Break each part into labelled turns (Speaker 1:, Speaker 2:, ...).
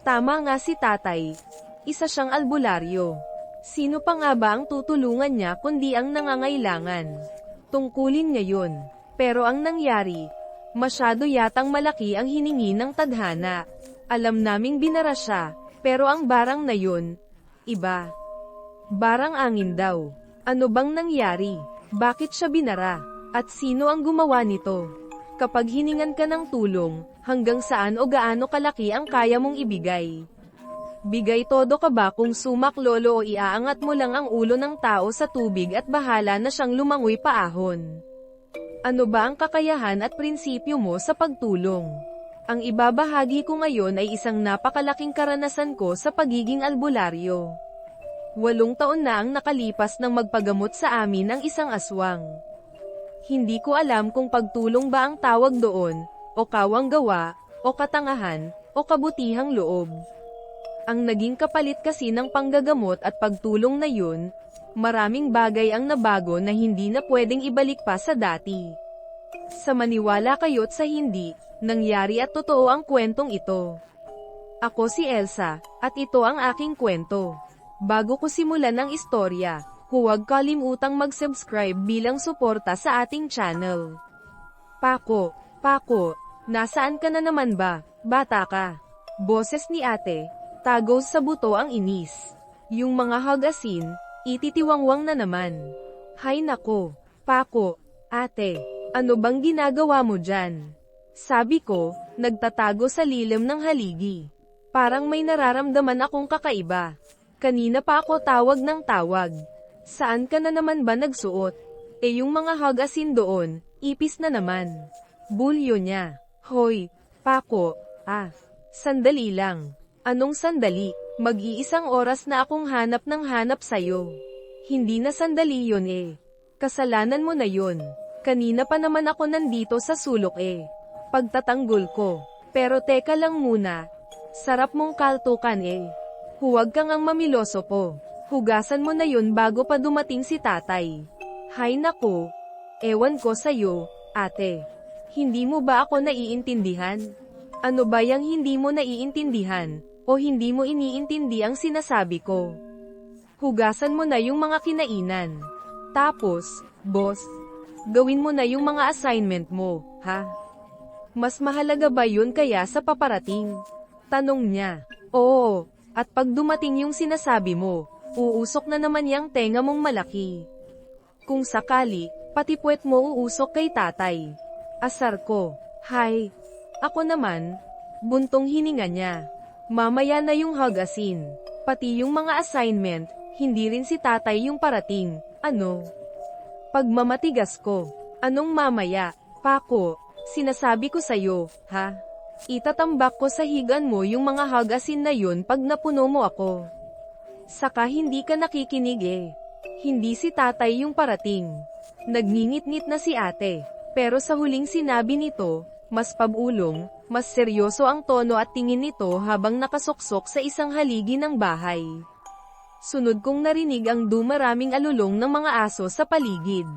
Speaker 1: Tama nga si tatay. Isa siyang albularyo. Sino pa nga ba ang tutulungan niya kundi ang nangangailangan? Tungkulin niya yun. Pero ang nangyari, masyado yatang malaki ang hiningi ng tadhana. Alam naming binara siya, pero ang barang na yun, iba. Barang angin daw. Ano bang nangyari? Bakit siya binara? At sino ang gumawa nito? Kapag hiningan ka ng tulong, hanggang saan o gaano kalaki ang kaya mong ibigay? Bigay todo ka ba kung sumak lolo o iaangat mo lang ang ulo ng tao sa tubig at bahala na siyang lumangoy paahon? Ano ba ang kakayahan at prinsipyo mo sa pagtulong? Ang ibabahagi ko ngayon ay isang napakalaking karanasan ko sa pagiging albularyo. 8 taon na ang nakalipas nang magpagamot sa amin ng isang aswang. Hindi ko alam kung pagtulong ba ang tawag doon, o kawang gawa, o katangahan, o kabutihang loob. Ang naging kapalit kasi ng panggagamot at pagtulong na yun, maraming bagay ang nabago na hindi na pwedeng ibalik pa sa dati. Sa maniwala kayo't sa hindi, nangyari at totoo ang kwentong ito. Ako si Elsa, at ito ang aking kwento. Bago ko simulan ang istorya, huwag kalimutang mag-subscribe bilang suporta sa ating channel. Pako, nasaan ka na naman ba, bata ka? Boses ni ate, tagos sa buto ang inis. Yung mga hagasin, ititiwangwang na naman. Hay nako, Pako, ate, ano bang ginagawa mo dyan? Sabi ko, nagtatago sa lilim ng haligi. Parang may nararamdaman akong kakaiba. Kanina pa ako tawag ng tawag. Saan ka na naman ba nagsuot? Yung mga hagasin doon, ipis na naman. Bulyo niya. Hoy, Pako, sandali lang. Anong sandali? Mag-iisang oras na akong hanap ng hanap sayo. Hindi na sandali yun Kasalanan mo na yun. Kanina pa naman ako nandito sa sulok Pagtatanggol ko. Pero teka lang muna. Sarap mong kaltukan Huwag kang ang mamiloso po. Hugasan mo na yun bago pa dumating si tatay. Hay nako. Ewan ko sa'yo, ate. Hindi mo ba ako naiintindihan? Ano ba yang hindi mo naiintindihan? O hindi mo iniintindi ang sinasabi ko? Hugasan mo na yung mga kinainan. Tapos, boss, gawin mo na yung mga assignment mo, ha? Mas mahalaga ba yun kaya sa paparating? Tanong niya. Oo, at pag dumating yung sinasabi mo, uusok na naman yang tenga mong malaki. Kung sakali, pati puwet mo uusok kay tatay. Asar ko. Hay. Ako naman, buntong hininga niya. Mamaya na yung hagasin. Pati yung mga assignment, hindi rin si tatay yung parating. Ano? Pagmamatigas ko. Anong mamaya? Pako, sinasabi ko sa'yo, ha? Itatambak ko sa higan mo yung mga hagasin na yun pag napuno mo ako. Saka hindi ka nakikinig Hindi si tatay yung parating. Nagngingit-ngit na si ate. Pero sa huling sinabi nito, mas pabulong, mas seryoso ang tono at tingin nito habang nakasuksok sa isang haligi ng bahay. Sunod kong narinig ang dumaraming alulong ng mga aso sa paligid.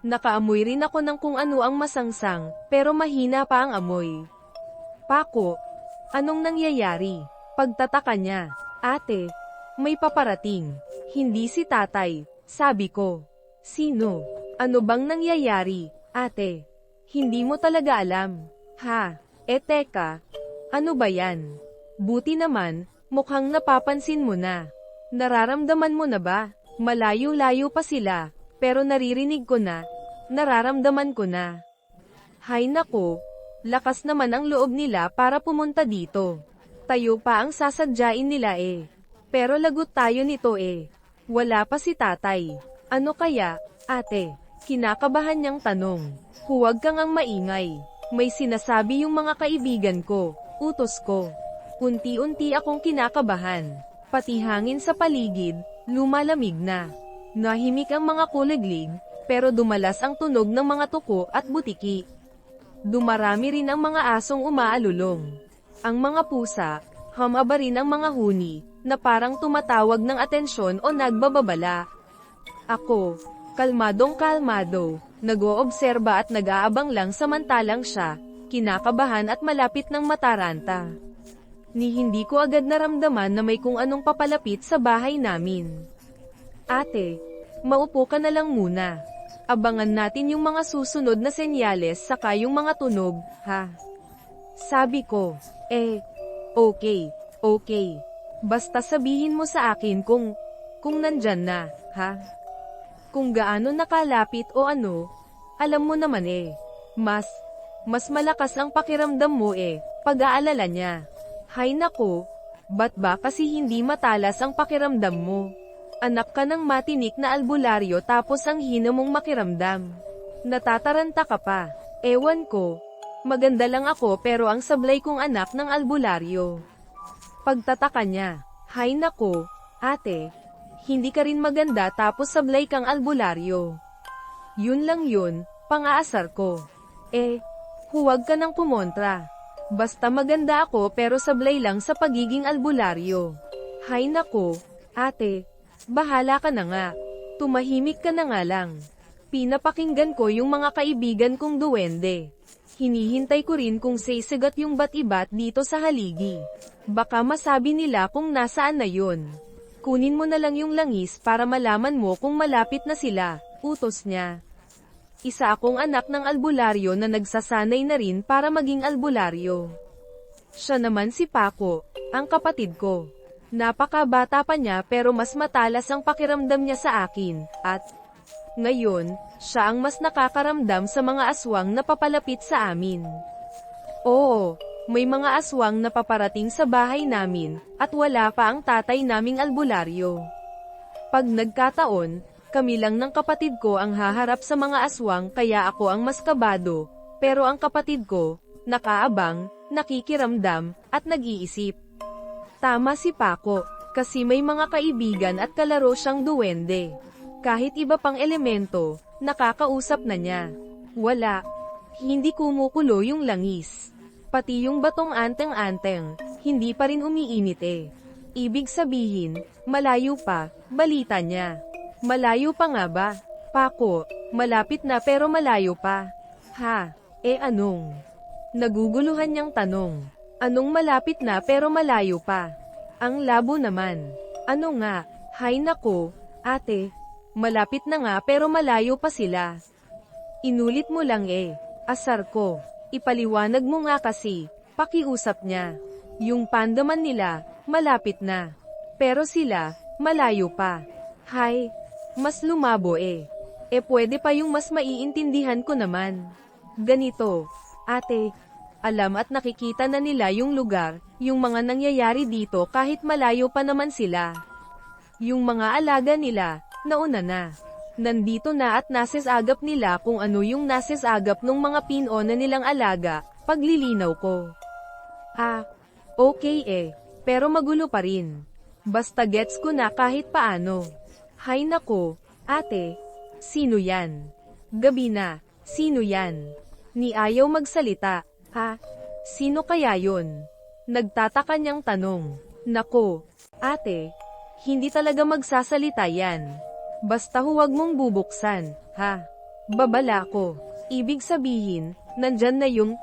Speaker 1: Nakaamoy rin ako ng kung ano ang masangsang, pero mahina pa ang amoy. Pako, anong nangyayari? Pagtataka niya. Ate, may paparating. Hindi si tatay, sabi ko. Sino? Ano bang nangyayari, ate? Hindi mo talaga alam. Ha? Teka. Ano ba yan? Buti naman, mukhang napapansin mo na. Nararamdaman mo na ba? Malayo-layo pa sila, pero naririnig ko na. Nararamdaman ko na. Hay nako. Lakas naman ang loob nila para pumunta dito. Tayo pa ang sasadyain nila Pero lagot tayo nito Wala pa si tatay. Ano kaya, ate? Kinakabahan niyang tanong. Huwag kang ang maingay. May sinasabi yung mga kaibigan ko. Utos ko. Unti-unti akong kinakabahan. Pati hangin sa paligid, lumalamig na. Nahimik ang mga kuliglig, pero dumalas ang tunog ng mga tuko at butiki. Dumarami rin ang mga asong umaalulong. Ang mga pusa, humaba rin ang mga huni, na parang tumatawag ng atensyon o nagbababala. Ako, kalmadong-kalmado, nag-oobserba at nag-aabang lang samantalang siya, kinakabahan at malapit ng mataranta. Ni hindi ko agad naramdaman na may kung anong papalapit sa bahay namin. Ate, maupo ka na lang muna. Abangan natin yung mga susunod na senyales saka yung mga tunog, ha? Sabi ko, okay. Basta sabihin mo sa akin kung nandyan na, ha? Kung gaano nakalapit o ano, alam mo naman mas malakas ang pakiramdam mo pag-aalala niya. Hay nako, ba't ba kasi hindi matalas ang pakiramdam mo? Anak ka ng matinik na albularyo tapos ang hina mong makiramdam. Natataranta ka pa. Ewan ko. Maganda lang ako pero ang sablay kong anak ng albularyo. Pagtataka niya. Hay nako, ate. Hindi ka rin maganda tapos sablay kang albularyo. Yun lang yun, pang-aasar ko. Huwag ka nang pumontra. Basta maganda ako pero sablay lang sa pagiging albularyo. Hay nako, ate. Bahala ka na nga. Tumahimik ka na nga lang. Pinapakinggan ko yung mga kaibigan kong duwende. Hinihintay ko rin kung sisigat yung bat-ibat dito sa haligi. Baka masabi nila kung nasaan na yun. Kunin mo na lang yung langis para malaman mo kung malapit na sila, utos niya. Isa akong anak ng albularyo na nagsasanay na rin para maging albularyo. Siya naman si Paco, ang kapatid ko. Napakabata pa niya pero mas matalas ang pakiramdam niya sa akin, at ngayon, siya ang mas nakakaramdam sa mga aswang na papalapit sa amin. Oo, may mga aswang na paparating sa bahay namin, at wala pa ang tatay naming albularyo. Pag nagkataon, kami lang ng kapatid ko ang haharap sa mga aswang kaya ako ang mas kabado, pero ang kapatid ko, nakaabang, nakikiramdam, at nag-iisip. Tama si Paco, kasi may mga kaibigan at kalaro siyang duwende. Kahit iba pang elemento, nakakausap na niya. Wala. Hindi kumukulo yung langis. Pati yung batong anteng-anteng, hindi pa rin umiinit Ibig sabihin, malayo pa, balita niya. Malayo pa nga ba? Paco, malapit na pero malayo pa. Ha? Anong? Naguguluhan niyang tanong. Anong malapit na pero malayo pa? Ang labo naman. Ano nga? Hay nako, ate. Malapit na nga pero malayo pa sila. Inulit mo lang Asar ko. Ipaliwanag mo nga kasi. Pakiusap niya. Yung pandaman nila, malapit na. Pero sila, malayo pa. Hay. Mas lumabo pwede pa yung mas maiintindihan ko naman. Ganito. Ate. Alam at nakikita na nila yung lugar, yung mga nangyayari dito kahit malayo pa naman sila. Yung mga alaga nila, nauna na. Nandito na at nasisagap nila kung ano yung nasisagap ng mga pinona nilang alaga, paglilinaw ko. Okay pero magulo pa rin. Basta gets ko na kahit paano. Hay nako, ate, sino yan? Gabi na, sino yan? Ni ayaw magsalita. Sino kaya yon? Nagtataka niyang tanong. Nako, ate, hindi talaga magsasalita yan. Basta huwag mong bubuksan, ha? Babala ko. Ibig sabihin, nandyan na yung,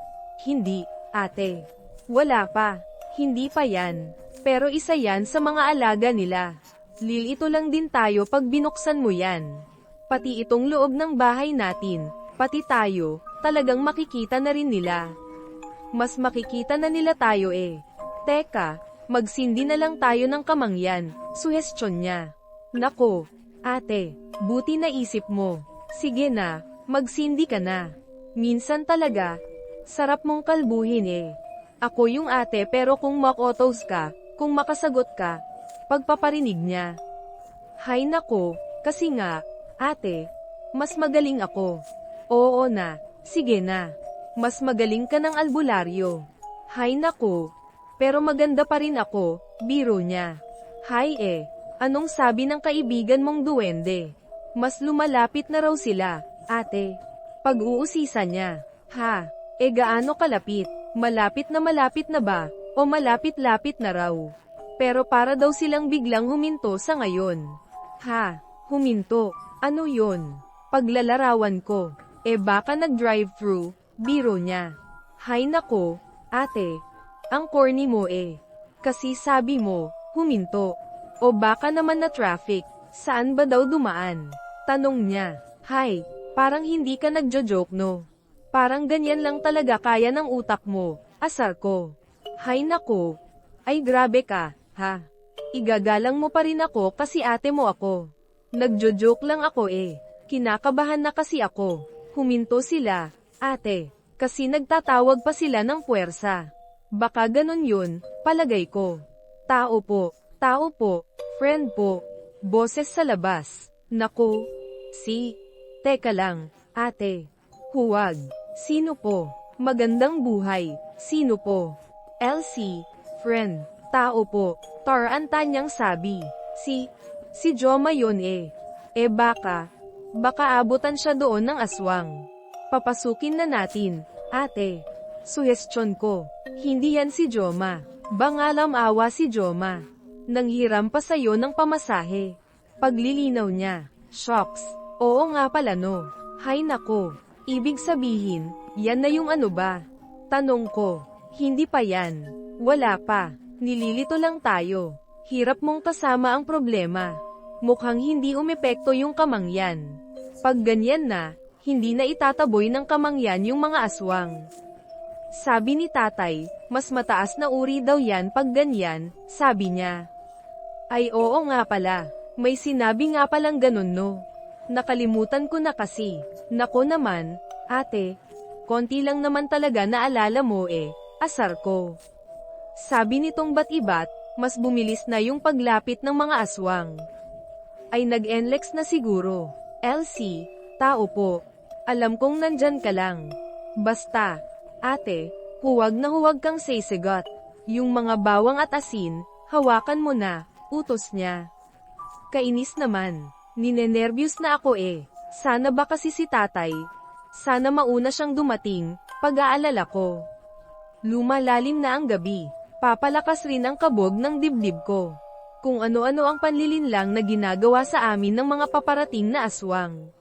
Speaker 1: hindi, ate. Wala pa, hindi pa yan. Pero isa yan sa mga alaga nila. Lilito lang din tayo pag binuksan mo yan. Pati itong loob ng bahay natin, pati tayo, talagang makikita na rin nila. Mas makikita na nila tayo Teka, magsindi na lang tayo ng kamangyan, suhestyon niya. Nako, ate, buti naisip mo. Sige na, magsindi ka na. Minsan talaga, sarap mong kalbuhin Ako yung ate pero kung makotos ka, kung makasagot ka, pagpaparinig niya. Hay nako, kasi nga, ate, mas magaling ako. Oo na, sige na. Mas magaling ka ng albularyo. Hay nako. Pero maganda pa rin ako, biro niya. Hay anong sabi ng kaibigan mong duwende? Mas lumalapit na raw sila, ate. Pag-uusisa niya. Gaano kalapit? Malapit na ba? O malapit-lapit na raw? Pero para daw silang biglang huminto sa ngayon. Huminto? Ano yon? Paglalarawan ko. Baka nag-drive-thru. Biro niya. Hay nako, ate. Ang corny mo Kasi sabi mo, huminto. O baka naman na traffic. Saan ba daw dumaan? Tanong niya. Hay, parang hindi ka nagjo-joke no? Parang ganyan lang talaga kaya ng utak mo. Asar ko. Hay nako. Ay grabe ka, ha? Igagalang mo pa rin ako kasi ate mo ako. Nagjo-joke lang ako eh. Kinakabahan na kasi ako. Huminto sila, ate. Kasi nagtatawag pa sila ng puwersa. Baka ganun yun, palagay ko. Tao po, friend po. Boses sa labas. Naku. Teka lang, ate. Huwag. Sino po? Magandang buhay. Sino po? Elsie. Friend. Tao po. Taranta niyang sabi. Si Joma yun eh. Baka abutan siya doon ng aswang. Papasukin na natin, ate. Suhestyon ko. Hindi yan si Joma. Bangalam awa si Joma. Nanghiram pa sa'yo ng pamasahe. Paglilinaw niya. Shocks. Oo nga pala no. Hay nako. Ibig sabihin, yan na yung ano ba? Tanong ko. Hindi pa yan. Wala pa. Nililito lang tayo. Hirap mong kasama ang problema. Mukhang hindi umepekto yung kamangyan. Pag ganyan na, hindi na itataboy ng kamangyan yung mga aswang. Sabi ni tatay, mas mataas na uri daw yan pag ganyan, sabi niya. Ay oo nga pala, may sinabi nga palang ganun no. Nakalimutan ko na kasi. Nako naman, ate, konti lang naman talaga naalala mo eh, asar ko. Sabi nitong bat-ibat, mas bumilis na yung paglapit ng mga aswang. Ay nag-enlex na siguro. Elsie, tao po. Alam kong nandyan ka lang. Basta, ate, huwag na huwag kang sisigot. Yung mga bawang at asin, hawakan mo na, utos niya. Kainis naman. Ninenervyos na ako eh. Sana ba kasi si tatay? Sana mauna siyang dumating, pag-aalala ko. Lumalalim na ang gabi. Papalakas rin ang kabog ng dibdib ko. Kung ano-ano ang panlilinlang na ginagawa sa amin ng mga paparating na aswang.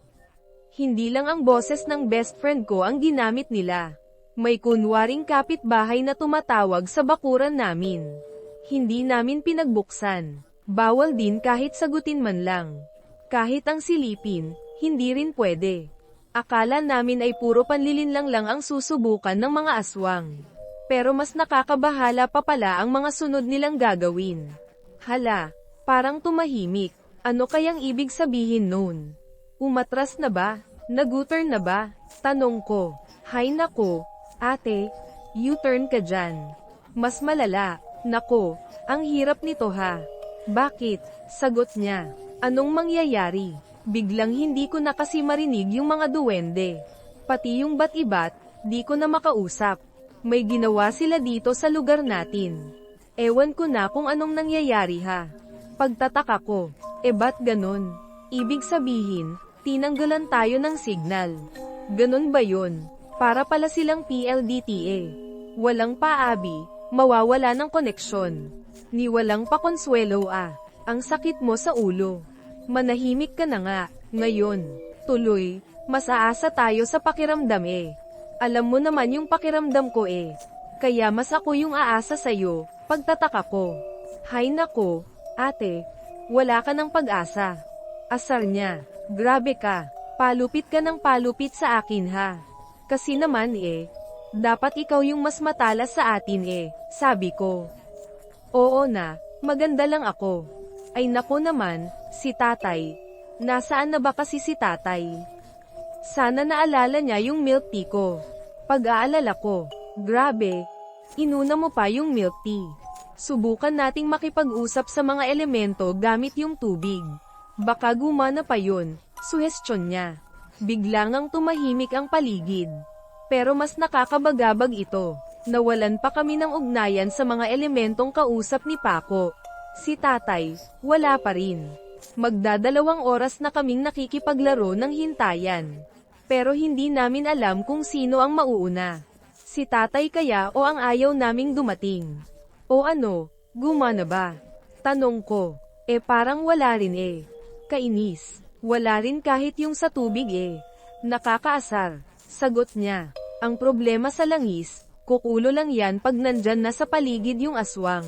Speaker 1: Hindi lang ang boses ng best friend ko ang ginamit nila. May kunwaring kapitbahay na tumatawag sa bakuran namin. Hindi namin pinagbuksan. Bawal din kahit sagutin man lang. Kahit ang silipin, hindi rin pwede. Akala namin ay puro panlilinlang lang ang susubukan ng mga aswang. Pero mas nakakabahala pa pala ang mga sunod nilang gagawin. Hala, parang tumahimik. Ano kayang ibig sabihin nun? Umatras na ba? Nag-U-turn na ba? Tanong ko. Hay nako, ate, U-turn ka dyan. Mas malala. Nako, ang hirap nito ha. Bakit? Sagot niya. Anong mangyayari? Biglang hindi ko na kasi marinig yung mga duwende. Pati yung bat-ibat, di ko na makausap. May ginawa sila dito sa lugar natin. Ewan ko na kung anong nangyayari ha. Pagtataka ko, ba't ganon? Ibig sabihin, tinanggalan tayo ng signal. Ganon ba yun? Para pala silang PLDTA. Walang paabi, mawawala ng koneksyon. Ni walang pa konsuelo ah. Ang sakit mo sa ulo. Manahimik ka na nga, ngayon. Tuloy, mas aasa tayo sa pakiramdam eh. Alam mo naman yung pakiramdam ko eh. Kaya mas ako yung aasa sa'yo, pagtataka ko. Hay nako, ate, wala ka ng pag-asa. Asar niya, grabe ka, palupit ka ng palupit sa akin ha. Kasi naman eh, dapat ikaw yung mas matalas sa atin eh, sabi ko. Oo na, maganda lang ako. Ay nako naman, si tatay. Nasaan na ba kasi si tatay? Sana naalala niya yung milk tea ko. Pag-aalala ko, grabe, inuna mo pa yung milk tea. Subukan nating makipag-usap sa mga elemento gamit yung tubig. Baka gumana pa yun, suhestyon niya. Biglang ang tumahimik ang paligid. Pero mas nakakabagabag ito. Nawalan pa kami ng ugnayan sa mga elementong kausap ni Paco. Si tatay, wala pa rin. Magdadalawang oras na kaming nakikipaglaro ng hintayan. Pero hindi namin alam kung sino ang mauuna. Si tatay kaya o ang ayaw naming dumating. O ano, gumana ba? Tanong ko. Parang wala rin eh. Kainis. Wala rin kahit yung sa tubig eh. Nakakaasar. Sagot niya. Ang problema sa langis, kukulo lang yan pag nandyan na sa paligid yung aswang.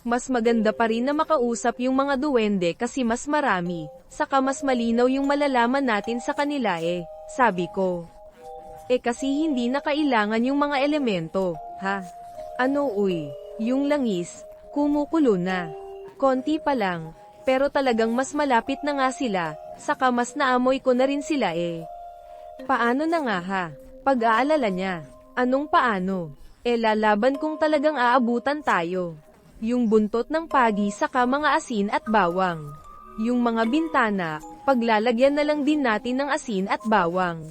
Speaker 1: Mas maganda pa rin na makausap yung mga duwende kasi mas marami, saka mas malinaw yung malalaman natin sa kanila sabi ko. Kasi hindi na kailangan yung mga elemento, ha? Ano yung langis, kumukulo na. Konti pa lang, pero talagang mas malapit na nga sila, saka mas naamoy ko na rin sila Paano na nga ha? Pag-aalala niya. Anong paano? Lalaban kung talagang aabutan tayo. Yung buntot ng pagi saka mga asin at bawang. Yung mga bintana, paglalagyan na lang din natin ng asin at bawang.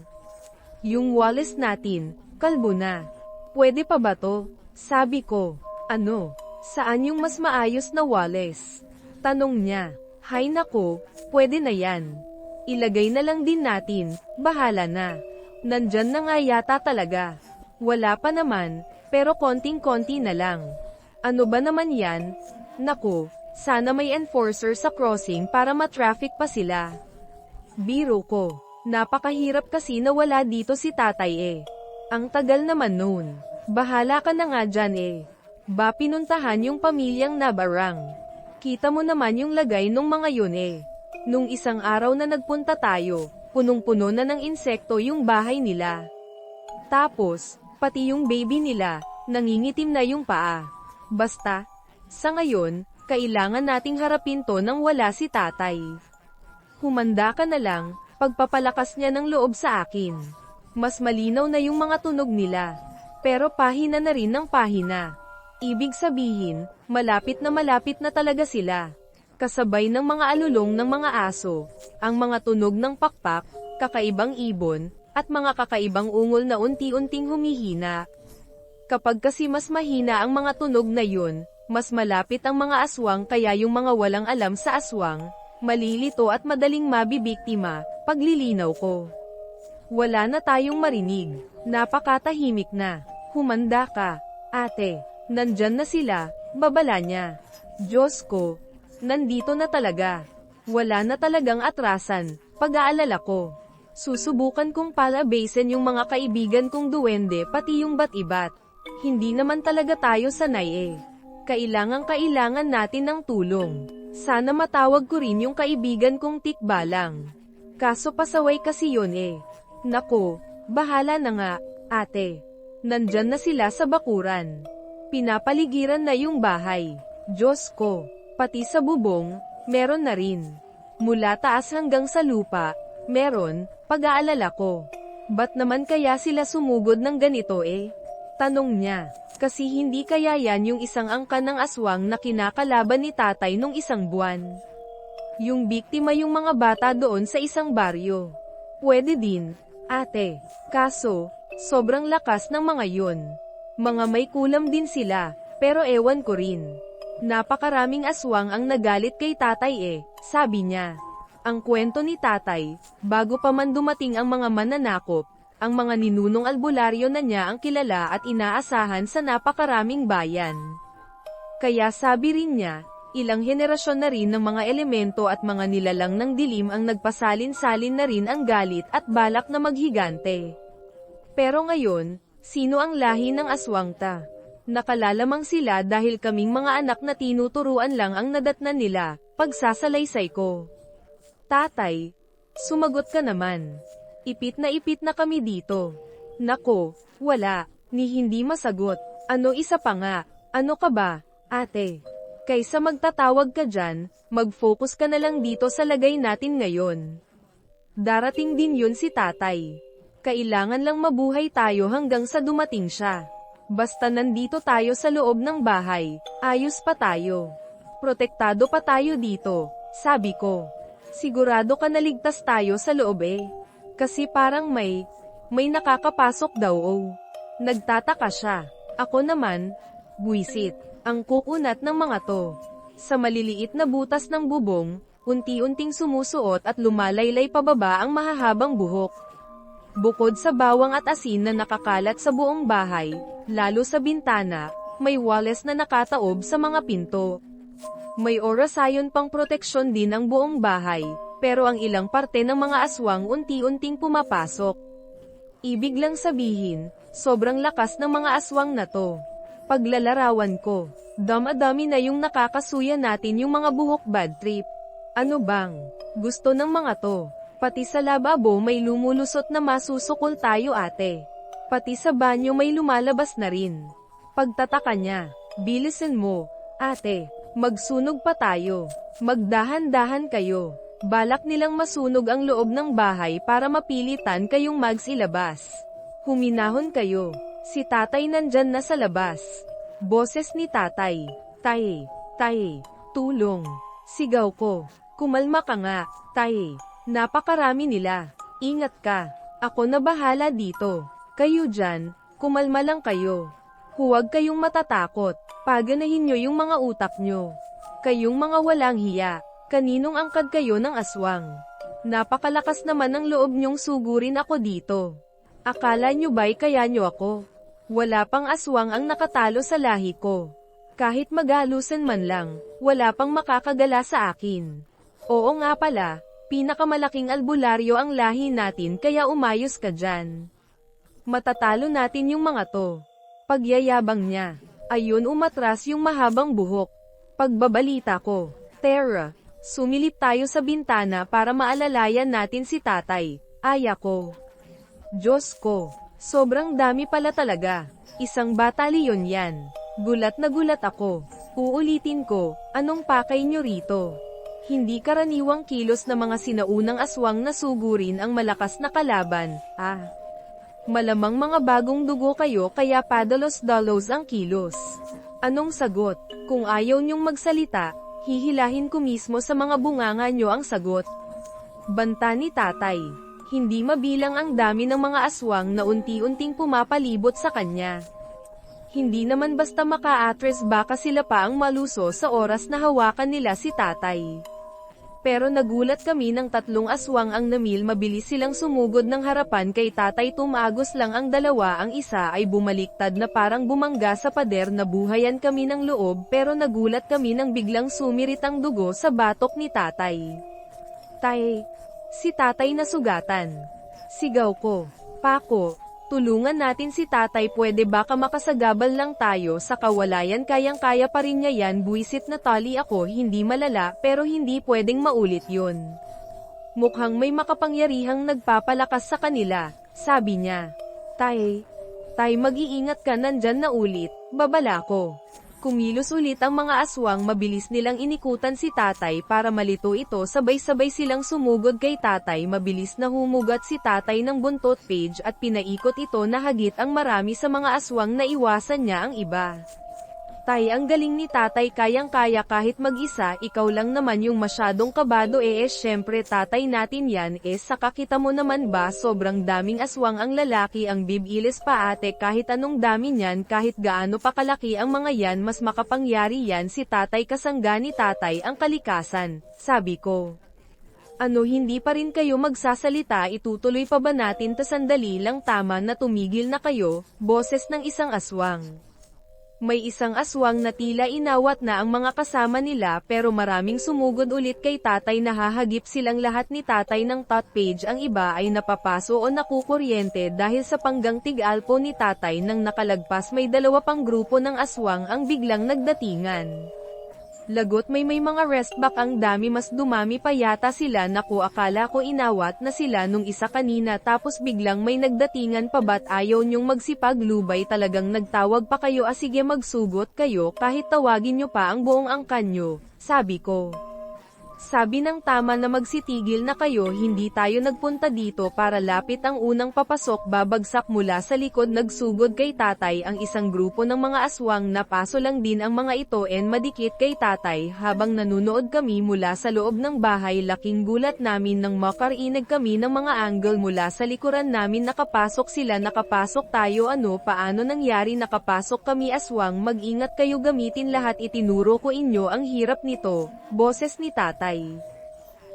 Speaker 1: Yung walls natin, kalbo na. Pwede pa ba to? Sabi ko. Ano? Saan yung mas maayos na walls? Tanong niya. Hay nako, pwede na yan. Ilagay na lang din natin, bahala na. Nandyan na nga yata talaga. Wala pa naman, pero konting-konti na lang. Ano ba naman yan? Naku, sana may enforcer sa crossing para ma-traffic pa sila. Biro ko. Napakahirap kasi na wala dito si tatay Ang tagal naman noon. Bahala ka na nga dyan Ba pinuntahan yung pamilyang Nabarang. Kita mo naman yung lagay nung mga yun Nung isang araw na nagpunta tayo, punong-puno na ng insekto yung bahay nila. Tapos, pati yung baby nila, nangingitim na yung paa. Basta, sa ngayon, kailangan nating harapin to nang wala si tatay. Humanda ka na lang, pagpapalakas niya ng loob sa akin. Mas malinaw na yung mga tunog nila. Pero pahina na rin ng pahina. Ibig sabihin, malapit na talaga sila. Kasabay ng mga alulong ng mga aso, ang mga tunog ng pakpak, kakaibang ibon, at mga kakaibang ungol na unti-unting humihina. Kapag kasi mas mahina ang mga tunog na yun, mas malapit ang mga aswang kaya yung mga walang alam sa aswang, malilito at madaling mabibiktima, paglilinaw ko. Wala na tayong marinig, napakatahimik na. Humanda ka, ate, nandyan na sila, babala niya. Diyos ko, nandito na talaga. Wala na talagang atrasan, pag-aalala ko. Susubukan kong palabasin yung mga kaibigan kong duwende pati yung bat-ibat. Hindi naman talaga tayo sanay Kailangan natin ng tulong. Sana matawag ko rin yung kaibigan kong tikbalang. Kaso pasaway kasi yun Nako, bahala na nga, ate. Nandyan na sila sa bakuran. Pinapaligiran na yung bahay. Diyos ko, pati sa bubong, meron na rin. Mula taas hanggang sa lupa, meron, pag-aalala ko. Ba't naman kaya sila sumugod ng ganito Tanong niya. Kasi hindi kaya yan yung isang angkan ng aswang na kinakalaban ni tatay nung isang buwan. Yung biktima yung mga bata doon sa isang baryo. Pwede din, ate. Kaso, sobrang lakas ng mga yun. Mga may kulam din sila, pero ewan ko rin. Napakaraming aswang ang nagalit kay tatay sabi niya. Ang kwento ni tatay, bago pa man dumating ang mga mananakop, ang mga ninunong albularyo na niya ang kilala at inaasahan sa napakaraming bayan. Kaya sabi rin niya, ilang henerasyon na rin ng mga elemento at mga nilalang ng dilim ang nagpasalin-salin na rin ang galit at balak na maghigante. Pero ngayon, sino ang lahi ng aswangta? Nakalalamang sila dahil kaming mga anak na tinuturuan lang ang nadatnan nila, pagsasalaysay ko. Tatay, sumagot ka naman. Ipit na kami dito. Nako, wala, ni hindi masagot. Ano isa pa nga, ano ka ba, ate? Kaysa magtatawag ka dyan, mag-focus ka na lang dito sa lagay natin ngayon. Darating din yun si tatay. Kailangan lang mabuhay tayo hanggang sa dumating siya. Basta nandito tayo sa loob ng bahay, ayos pa tayo. Protektado pa tayo dito, sabi ko. Sigurado ka na ligtas tayo sa loob Kasi parang may nakakapasok daw Nagtataka siya. Ako naman, buwisit, ang kukunat ng mga to. Sa maliliit na butas ng bubong, unti-unting sumusuot at lumalaylay pababa ang mahahabang buhok. Bukod sa bawang at asin na nakakalat sa buong bahay, lalo sa bintana, may walls na nakataob sa mga pinto. May orasayon pang proteksyon din ang buong bahay, pero ang ilang parte ng mga aswang unti-unting pumapasok. Ibig lang sabihin, sobrang lakas ng mga aswang na to. Paglalarawan ko. Dama-dami na yung nakakasuya natin yung mga buhok bad trip. Ano bang gusto ng mga to? Pati sa lababo may lumulusot na masusukol tayo ate. Pati sa banyo may lumalabas na rin. Pagtataka niya, bilisan mo, ate, magsunog pa tayo. Magdahan-dahan kayo. Balak nilang masunog ang loob ng bahay para mapilitan kayong magsilabas. Huminahon kayo. Si tatay nandyan na sa labas. Boses ni tatay. Tay, tulong. Sigaw ko. Kumalma ka nga, tay. Napakarami nila. Ingat ka. Ako na bahala dito. Kayo dyan, kumalma lang kayo. Huwag kayong matatakot. Paganahin nyo yung mga utak nyo. Kayong mga walang hiya. Kaninong angkad kayo ng aswang? Napakalakas naman ng loob nyong sugurin ako dito. Akala nyo ba'y kaya nyo ako? Wala pang aswang ang nakatalo sa lahi ko. Kahit magalusan man lang, wala pang makakagala sa akin. Oo nga pala, pinakamalaking albularyo ang lahi natin kaya umayos ka dyan. Matatalo natin yung mga to. Pagyayabang niya. Ayun umatras yung mahabang buhok. Pagbabalita ko. Tara, sumilip tayo sa bintana para maalalayan natin si tatay. Aya ko. Diyos ko, sobrang dami pala talaga. Isang batalyon yan. Gulat na gulat ako. Uulitin ko, anong pakay nyo rito? Hindi karaniwang kilos na mga sinaunang aswang na sugurin ang malakas na kalaban, Malamang mga bagong dugo kayo kaya padalos-dalos ang kilos. Anong sagot? Kung ayaw nyong magsalita, hihilahin ko mismo sa mga bunganga nyo ang sagot. Banta ni tatay. Hindi mabilang ang dami ng mga aswang na unti-unting pumapalibot sa kanya. Hindi naman basta maka-atres baka sila pa ang maluso sa oras na hawakan nila si tatay. Pero nagulat kami ng tatlong aswang ang namil mabilis silang sumugod ng harapan kay tatay tumagos lang ang dalawa ang isa ay bumaliktad na parang bumangga sa pader na buhayan kami ng loob pero nagulat kami nang biglang sumirit ang dugo sa batok ni tatay. Si tatay na sugatan. Sigaw ko. Pako, tulungan natin si tatay pwede baka makasagabal lang tayo sa kawalayan kayang-kaya pa rin niya yan buwisit na tali ako hindi malala pero hindi pwedeng maulit yun. Mukhang may makapangyarihang nagpapalakas sa kanila, sabi niya. Tay, mag-iingat ka nandyan na ulit, babala ko. Kumilos ulit ang mga aswang mabilis nilang inikutan si tatay para malito ito sabay-sabay silang sumugod kay tatay mabilis na humugat si tatay ng buntot page at pinaikot ito na hagit ang marami sa mga aswang na iwasan niya ang iba. Tay ang galing ni tatay kayang-kaya kahit mag-isa ikaw lang naman yung masyadong kabado syempre tatay natin yan saka kita mo naman ba sobrang daming aswang ang lalaki ang bibilis pa ate kahit anong dami niyan kahit gaano pa kalaki ang mga yan mas makapangyari yan si tatay kasangga ni tatay ang kalikasan, sabi ko. Ano hindi pa rin kayo magsasalita itutuloy pa ba natin ta sandali lang tama na tumigil na kayo, boses ng isang aswang. May isang aswang na tila inawat na ang mga kasama nila pero maraming sumugod ulit kay tatay na hahagip silang lahat ni tatay ng top page ang iba ay napapaso o nakukuryente dahil sa panggang tig-alpo ni tatay nang nakalagpas may dalawa pang grupo ng aswang ang biglang nagdatingan. Lagot may mga restback ang dami mas dumami pa yata sila naku akala ko inawat na sila nung isa kanina tapos biglang may nagdatingan pa ba't ayaw nyong magsipaglubay talagang nagtawag pa kayo sige magsugot kayo kahit tawagin nyo pa ang buong angkan nyo, sabi ko. Sabi ng tama na magsitigil na kayo hindi tayo nagpunta dito para lapit ang unang papasok babagsak mula sa likod nagsugod kay tatay ang isang grupo ng mga aswang na paso lang din ang mga ito madikit kay tatay habang nanunood kami mula sa loob ng bahay laking gulat namin nang makarinig kami ng mga angle mula sa likuran namin nakapasok sila nakapasok tayo paano nangyari nakapasok kami aswang mag-ingat kayo gamitin lahat itinuro ko inyo ang hirap nito, boses ni tatay.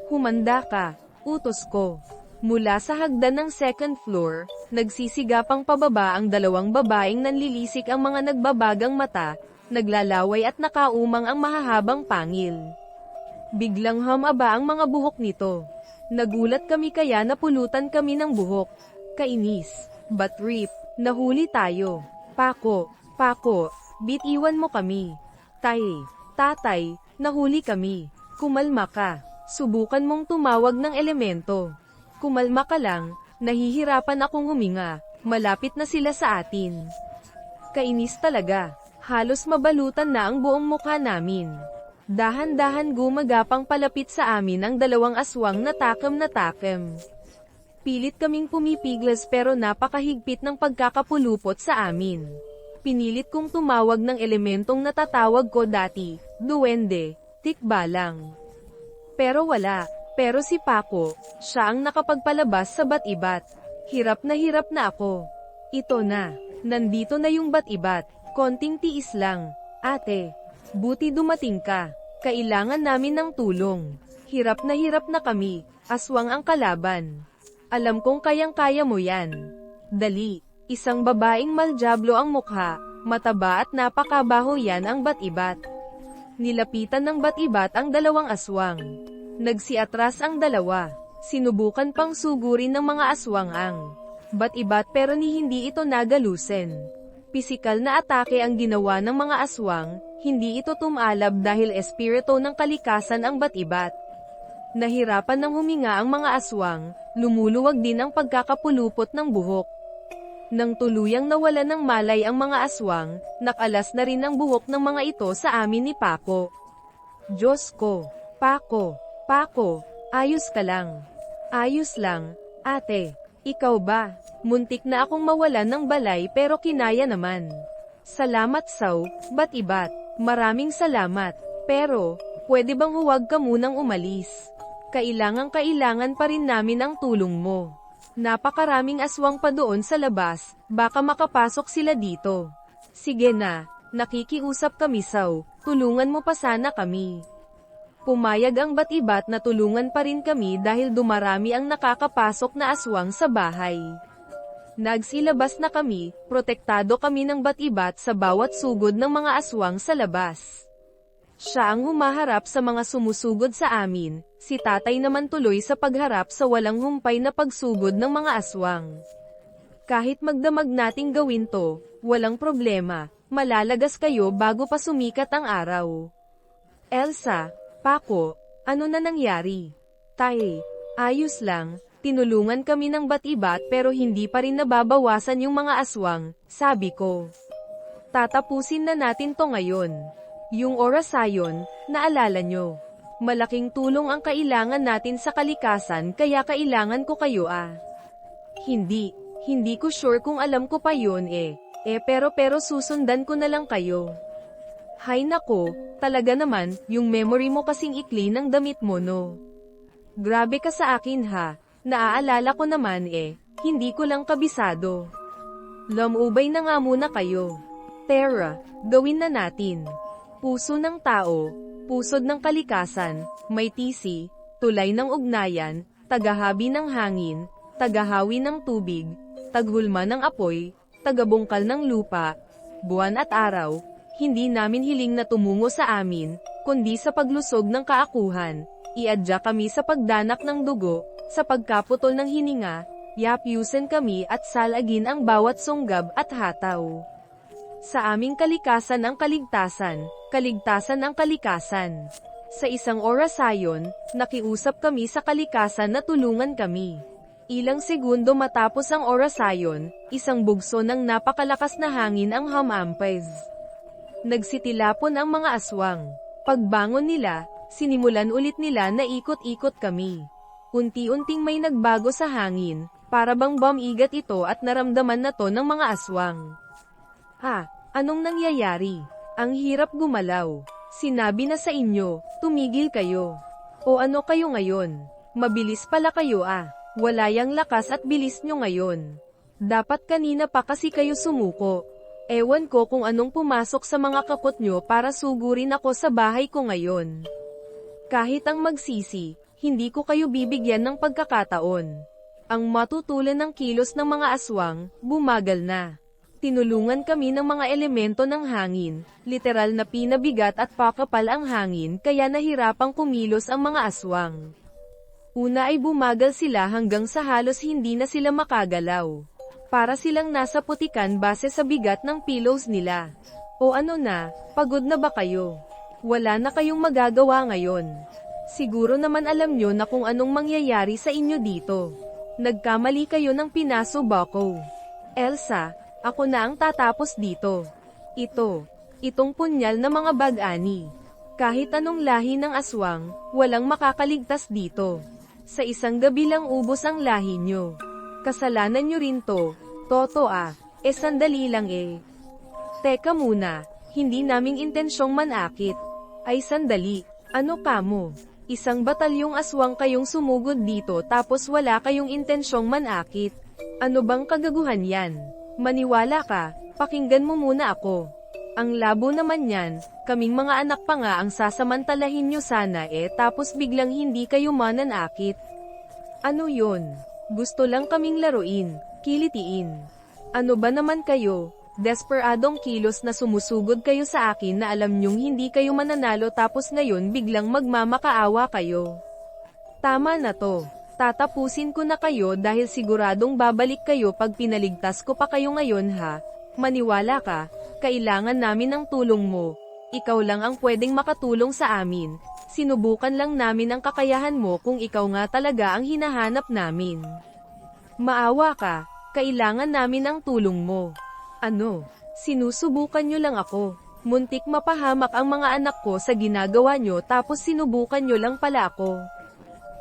Speaker 1: Humanda ka, utos ko. Mula sa hagdan ng second floor, nagsisigapang pababa ang dalawang babaeng nanlilisik ang mga nagbabagang mata, naglalaway at nakaumang ang mahahabang pangil. Biglang humaba ang mga buhok nito. Nagulat kami kaya napulutan kami ng buhok. Kainis, but rip, nahuli tayo. Pako, Bitiwan mo kami. Tatay, nahuli kami. Kumalma ka. Subukan mong tumawag ng elemento. Kumalma ka lang, nahihirapan akong huminga. Malapit na sila sa atin. Kainis talaga. Halos mabalutan na ang buong mukha namin. Dahan-dahan gumagapang palapit sa amin ang dalawang aswang na takam. Pilit kaming pumipiglas pero napakahigpit ng pagkakapulupot sa amin. Pinilit kong tumawag ng elementong natatawag ko dati, duwende, tikbalang. Pero wala. Pero si Paco, siya ang nakapagpalabas sa bat-ibat. Hirap na ako. Ito na. Nandito na yung bat-ibat. Konting tiis lang. Ate, buti dumating ka. Kailangan namin ng tulong. Hirap na kami. Aswang ang kalaban. Alam kong kayang-kaya mo yan. Dali. Isang babaeng maljablo ang mukha, mataba at napakabaho yan ang bat-ibat. Nilapitan ng bat-ibat ang dalawang aswang. Nagsiatras ang dalawa. Sinubukan pang sugurin ng mga aswang ang bat-ibat pero hindi ito nagalusen. Pisikal na atake ang ginawa ng mga aswang, hindi ito tumalab dahil espiritu ng kalikasan ang bat-ibat. Nahirapan ng huminga ang mga aswang, lumuluwag din ang pagkakapulupot ng buhok. Nang tuluyang nawala ng malay ang mga aswang, nakalas na rin ang buhok ng mga ito sa amin ni Paco. Diyos ko, Paco, ayos ka lang. Ayos lang, ate. Ikaw ba? Muntik na akong mawalan ng balay pero kinaya naman. Salamat Saw, bat-ibat. Maraming salamat. Pero, pwede bang huwag ka munang umalis? Kailangan pa rin namin ang tulong mo. Napakaraming aswang pa doon sa labas, baka makapasok sila dito. Sige na, nakikiusap kami Saw, tulungan mo pa sana kami. Pumayag ang bat-ibat na tulungan pa rin kami dahil dumarami ang nakakapasok na aswang sa bahay. Nagsilabas na kami, protektado kami ng bat-ibat sa bawat sugod ng mga aswang sa labas. Siya ang humaharap sa mga sumusugod sa amin, si tatay naman tuloy sa pagharap sa walang humpay na pagsugod ng mga aswang. Kahit magdamag nating gawin to, walang problema, malalagas kayo bago pa sumikat ang araw. Elsa, Paco, ano na nangyari? Tay, ayos lang, tinulungan kami ng bat-ibat pero hindi pa rin nababawasan yung mga aswang, sabi ko. Tatapusin na natin to ngayon. Yung orasayon, naalala nyo. Malaking tulong ang kailangan natin sa kalikasan kaya kailangan ko kayo Hindi ko sure kung alam ko pa yun pero susundan ko na lang kayo. Hay nako, talaga naman, yung memory mo kasing ikli ng damit mo no. Grabe ka sa akin ha, naaalala ko naman hindi ko lang kabisado. Lumubay na nga muna kayo. Tara, gawin na natin. Puso ng tao, pusod ng kalikasan, may tisi, tulay ng ugnayan, tagahabi ng hangin, tagahawi ng tubig, taghulma ng apoy, tagabungkal ng lupa, buwan at araw, hindi namin hiling na tumungo sa amin, kundi sa paglusog ng kaakuhan, iadya kami sa pagdanak ng dugo, sa pagkaputol ng hininga, yapyusen kami at salagin ang bawat sunggab at hataw. Sa aming kalikasan ang kaligtasan, kaligtasan ang kalikasan. Sa isang orasayon, nakiusap kami sa kalikasan na tulungan kami. Ilang segundo matapos ang orasayon, isang bugso ng napakalakas na hangin ang humampez. Nagsitilapon ang mga aswang. Pagbangon nila, sinimulan ulit nila na ikot-ikot kami. Unti-unting may nagbago sa hangin, para bang bumigat ito at naramdaman na to ng mga aswang. Anong nangyayari? Ang hirap gumalaw. Sinabi na sa inyo, tumigil kayo. O ano kayo ngayon? Mabilis pala kayo Wala yang lakas at bilis nyo ngayon. Dapat kanina pa kasi kayo sumuko. Ewan ko kung anong pumasok sa mga kapot nyo para sugurin ako sa bahay ko ngayon. Kahit ang magsisi, hindi ko kayo bibigyan ng pagkakataon. Ang matutulan ng kilos ng mga aswang, bumagal na. Tinulungan kami ng mga elemento ng hangin, literal na pinabigat at pakapal ang hangin kaya nahirapang kumilos ang mga aswang. Una ay bumagal sila hanggang sa halos hindi na sila makagalaw. Para silang nasa putikan base sa bigat ng pillows nila. O ano na, pagod na ba kayo? Wala na kayong magagawa ngayon. Siguro naman alam nyo na kung anong mangyayari sa inyo dito. Nagkamali kayo ng pinaso bako. Elsa, ako na ang tatapos dito. Itong punyal na mga bag-ani. Kahit anong lahi ng aswang, walang makakaligtas dito. Sa isang gabi lang ubos ang lahi nyo. Kasalanan nyo rin to, Toto ah. Sandali lang eh. Teka muna, hindi naming intensyong manakit. Ay sandali, ano kamo? Isang batalyong aswang kayong sumugod dito tapos wala kayong intensyong manakit. Ano bang kagaguhan yan? Maniwala ka, pakinggan mo muna ako. Ang labo naman yan, kaming mga anak pa nga ang sasamantalahin nyo sana tapos biglang hindi kayo mananakit. Ano yon? Gusto lang kaming laruin, kilitiin. Ano ba naman kayo? Desperadong kilos na sumusugod kayo sa akin na alam nyong hindi kayo mananalo tapos ngayon biglang magmamakaawa kayo. Tama na to. Tatapusin ko na kayo dahil siguradong babalik kayo pag pinaligtas ko pa kayo ngayon ha. Maniwala ka, kailangan namin ng tulong mo. Ikaw lang ang pwedeng makatulong sa amin. Sinubukan lang namin ang kakayahan mo kung ikaw nga talaga ang hinahanap namin. Maawa ka, kailangan namin ang tulong mo. Ano? Sinusubukan nyo lang ako. Muntik mapahamak ang mga anak ko sa ginagawa nyo tapos sinubukan nyo lang pala ako.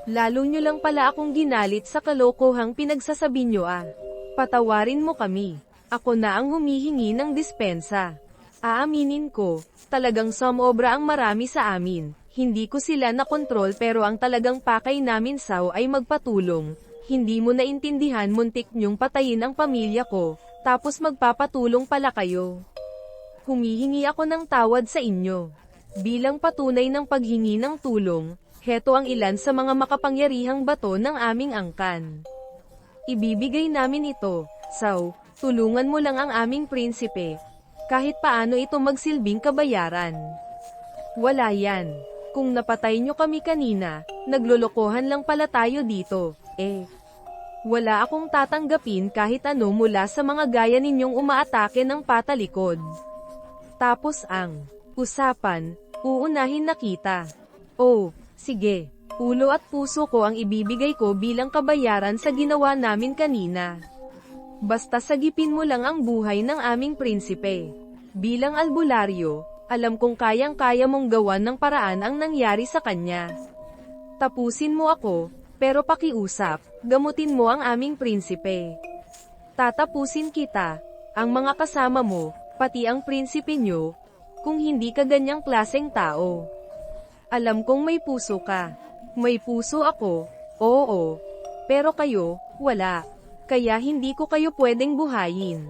Speaker 1: Lalo nyo lang pala akong ginalit sa kalokohang pinagsasabi nyo ah. Patawarin mo kami. Ako na ang humihingi ng dispensa. Aaminin ko, talagang sumobra ang marami sa amin. Hindi ko sila nakontrol pero ang talagang pakay namin saw ay magpatulong. Hindi mo naintindihan muntik nyong patayin ang pamilya ko. Tapos magpapatulong pala kayo. Humihingi ako ng tawad sa inyo. Bilang patunay ng paghingi ng tulong, heto ang ilan sa mga makapangyarihang bato ng aming angkan. Ibibigay namin ito, Saw, tulungan mo lang ang aming prinsipe. Kahit paano ito magsilbing kabayaran. Wala yan. Kung napatay nyo kami kanina, naglolokohan lang pala tayo dito, Wala akong tatanggapin kahit ano mula sa mga gaya ninyong umaatake ng patalikod. Tapos ang usapan, uunahin na kita. Oh, sige, ulo at puso ko ang ibibigay ko bilang kabayaran sa ginawa namin kanina. Basta sagipin mo lang ang buhay ng aming prinsipe. Bilang albularyo, alam kong kayang-kaya mong gawan ng paraan ang nangyari sa kanya. Tapusin mo ako, pero pakiusap, gamutin mo ang aming prinsipe. Tatapusin kita, ang mga kasama mo, pati ang prinsipe nyo, kung hindi ka ganyang klaseng tao. Alam kong may puso ka. May puso ako, oo. Pero kayo, wala. Kaya hindi ko kayo pwedeng buhayin.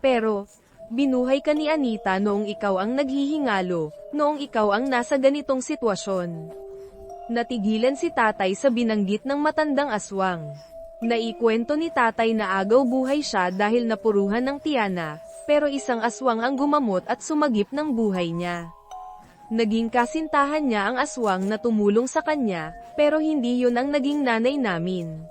Speaker 1: Pero, binuhay ka ni Anita noong ikaw ang naghihingalo, noong ikaw ang nasa ganitong sitwasyon. Natigilan si tatay sa binanggit ng matandang aswang. Naikwento ni tatay na agaw buhay siya dahil napuruhan ng tiyana, pero isang aswang ang gumamot at sumagip ng buhay niya. Naging kasintahan niya ang aswang na tumulong sa kanya, pero hindi yun ang naging nanay namin.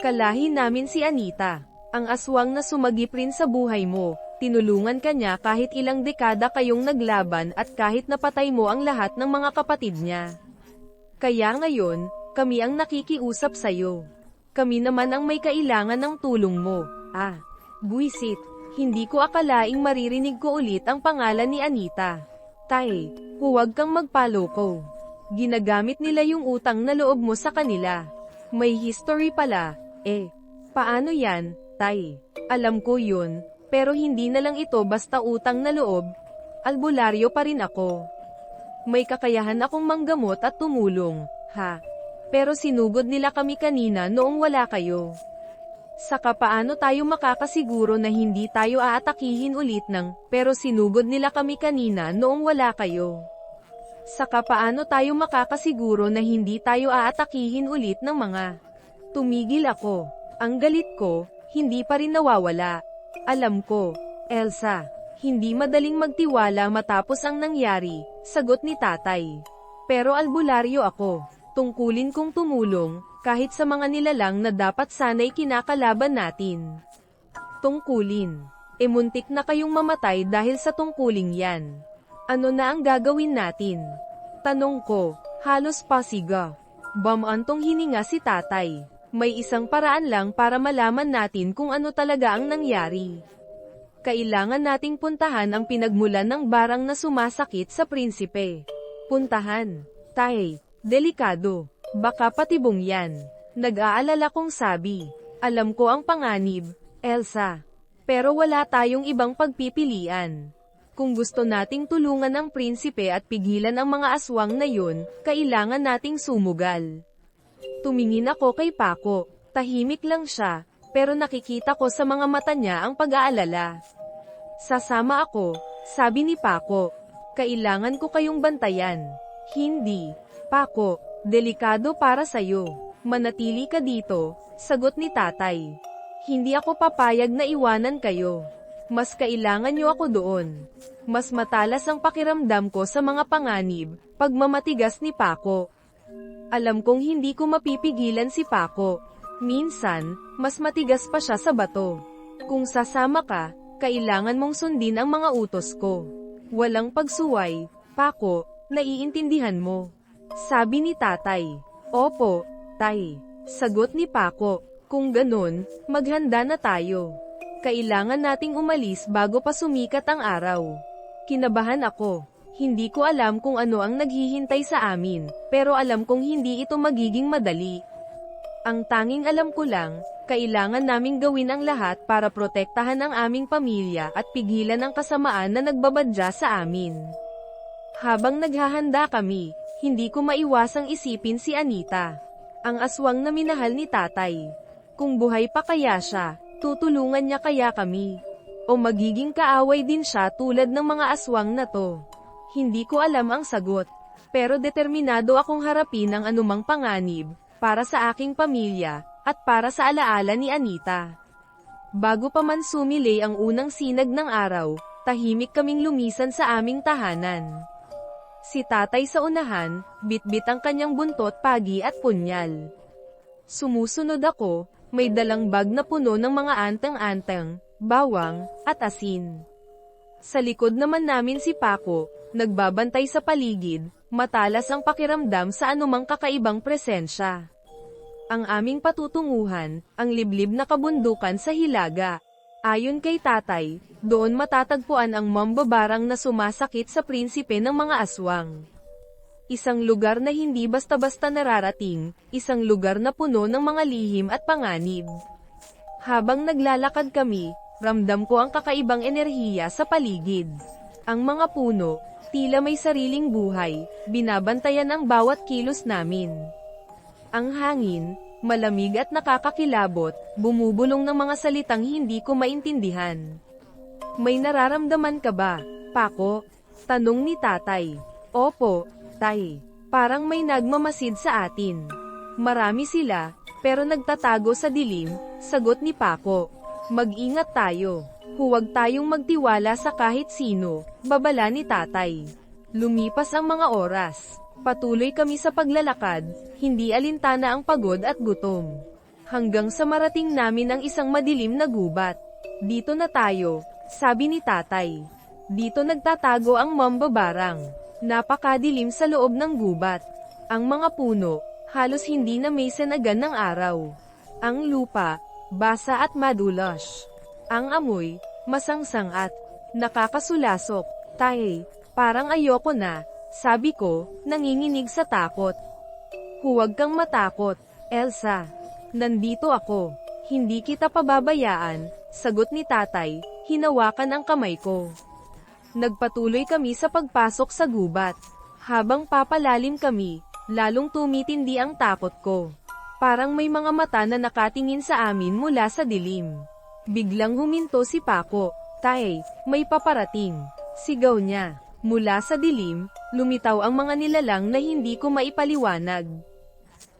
Speaker 1: Kalahi namin si Anita, ang aswang na sumagip rin sa buhay mo. Tinulungan ka niya kahit ilang dekada kayong naglaban at kahit napatay mo ang lahat ng mga kapatid niya. Kaya ngayon, kami ang nakikiusap sa'yo. Kami naman ang may kailangan ng tulong mo. Buisit, hindi ko akalaing maririnig ko ulit ang pangalan ni Anita. Tay, huwag kang magpaloko. Ginagamit nila yung utang na loob mo sa kanila. May history pala, Paano yan, Tay? Alam ko yun, pero hindi na lang ito basta utang na loob. Albularyo pa rin ako. May kakayahan akong manggamot at tumulong, Pero sinugod nila kami kanina noong wala kayo. Saka paano tayo makakasiguro na hindi tayo aatakihin ulit pero sinugod nila kami kanina noong wala kayo. Saka paano tayo makakasiguro na hindi tayo aatakihin ulit ng mga. Tumigil ako. Ang galit ko, hindi pa rin nawawala. Alam ko, Elsa. Hindi madaling magtiwala matapos ang nangyari, sagot ni tatay. Pero albularyo ako. Tungkulin kong tumulong, kahit sa mga nilalang na dapat sana'y kinakalaban natin. Tungkulin. Muntik na kayong mamatay dahil sa tungkuling yan. Ano na ang gagawin natin? Tanong ko, halos pasiga. Bamantong hininga si tatay. May isang paraan lang para malaman natin kung ano talaga ang nangyari. Kailangan nating puntahan ang pinagmulan ng barang na sumasakit sa prinsipe. Puntahan. Tay, delikado. Baka patibong yan. Nag-aalala kong sabi. Alam ko ang panganib, Elsa. Pero wala tayong ibang pagpipilian. Kung gusto nating tulungan ang prinsipe at pigilan ang mga aswang na yun, kailangan nating sumugal. Tumingin ako kay Paco. Tahimik lang siya, pero nakikita ko sa mga mata niya ang pag-aalala. Sasama ako, sabi ni Paco. Kailangan ko kayong bantayan. Hindi, Paco, delikado para sayo. Manatili ka dito, sagot ni tatay. Hindi ako papayag na iwanan kayo. Mas kailangan niyo ako doon. Mas matalas ang pakiramdam ko sa mga panganib, pagmamatigas ni Paco. Alam kong hindi ko mapipigilan si Paco. Minsan, mas matigas pa siya sa bato. Kung sasama ka, kailangan mong sundin ang mga utos ko. Walang pagsuway, Paco, naiintindihan mo. Sabi ni tatay. Opo, tay. Sagot ni Paco. Kung ganun, maghanda na tayo. Kailangan nating umalis bago pa sumikat ang araw. Kinabahan ako. Hindi ko alam kung ano ang naghihintay sa amin, pero alam kong hindi ito magiging madali. Ang tanging alam ko lang, kailangan naming gawin ang lahat para protektahan ang aming pamilya at pigilan ang kasamaan na nagbabadya sa amin. Habang naghahanda kami, hindi ko maiwasang isipin si Anita. Ang aswang na minahal ni tatay. Kung buhay pa kaya siya, tutulungan niya kaya kami? O magiging kaaway din siya tulad ng mga aswang na to? Hindi ko alam ang sagot. Pero determinado akong harapin ang anumang panganib, para sa aking pamilya, at para sa alaala ni Anita. Bago pa man sumilay ang unang sinag ng araw, tahimik kaming lumisan sa aming tahanan. Si tatay sa unahan, bitbit ang kanyang buntot, pagi at punyal. Sumusunod ako, may dalang bag na puno ng mga antang-antang, bawang, at asin. Sa likod naman namin si Paco, nagbabantay sa paligid, matalas ang pakiramdam sa anumang kakaibang presensya. Ang aming patutunguhan, ang liblib na kabundukan sa Hilaga. Ayon kay tatay, doon matatagpuan ang mambabarang na sumasakit sa prinsipe ng mga aswang. Isang lugar na hindi basta-basta nararating, isang lugar na puno ng mga lihim at panganib. Habang naglalakad kami, ramdam ko ang kakaibang enerhiya sa paligid. Ang mga puno, tila may sariling buhay, binabantayan ang bawat kilos namin. Ang hangin, malamig at nakakakilabot, bumubulong ng mga salitang hindi ko maintindihan. May nararamdaman ka ba, Paco? Tanong ni tatay. Opo, tay. Parang may nagmamasid sa atin. Marami sila, pero nagtatago sa dilim, sagot ni Paco. Mag-ingat tayo. Huwag tayong magtiwala sa kahit sino, babala ni tatay. Lumipas ang mga oras. Patuloy kami sa paglalakad, hindi alintana ang pagod at gutom. Hanggang sa marating namin ang isang madilim na gubat. Dito na tayo, sabi ni tatay. Dito nagtatago ang mambabarang. Napakadilim sa loob ng gubat. Ang mga puno, halos hindi na may sanagan ng araw. Ang lupa, basa at madulas. Ang amoy, masangsang at nakakasulasok. Tay, parang ayoko na, sabi ko, nanginginig sa takot. Huwag kang matakot, Elsa. Nandito ako. Hindi kita pababayaan, sagot ni tatay, hinawakan ang kamay ko. Nagpatuloy kami sa pagpasok sa gubat. Habang papalalim kami, lalong tumitindi ang takot ko. Parang may mga mata na nakatingin sa amin mula sa dilim. Biglang huminto si Paco. Tay, may paparating. Sigaw niya. Mula sa dilim, lumitaw ang mga nilalang na hindi ko maipaliwanag.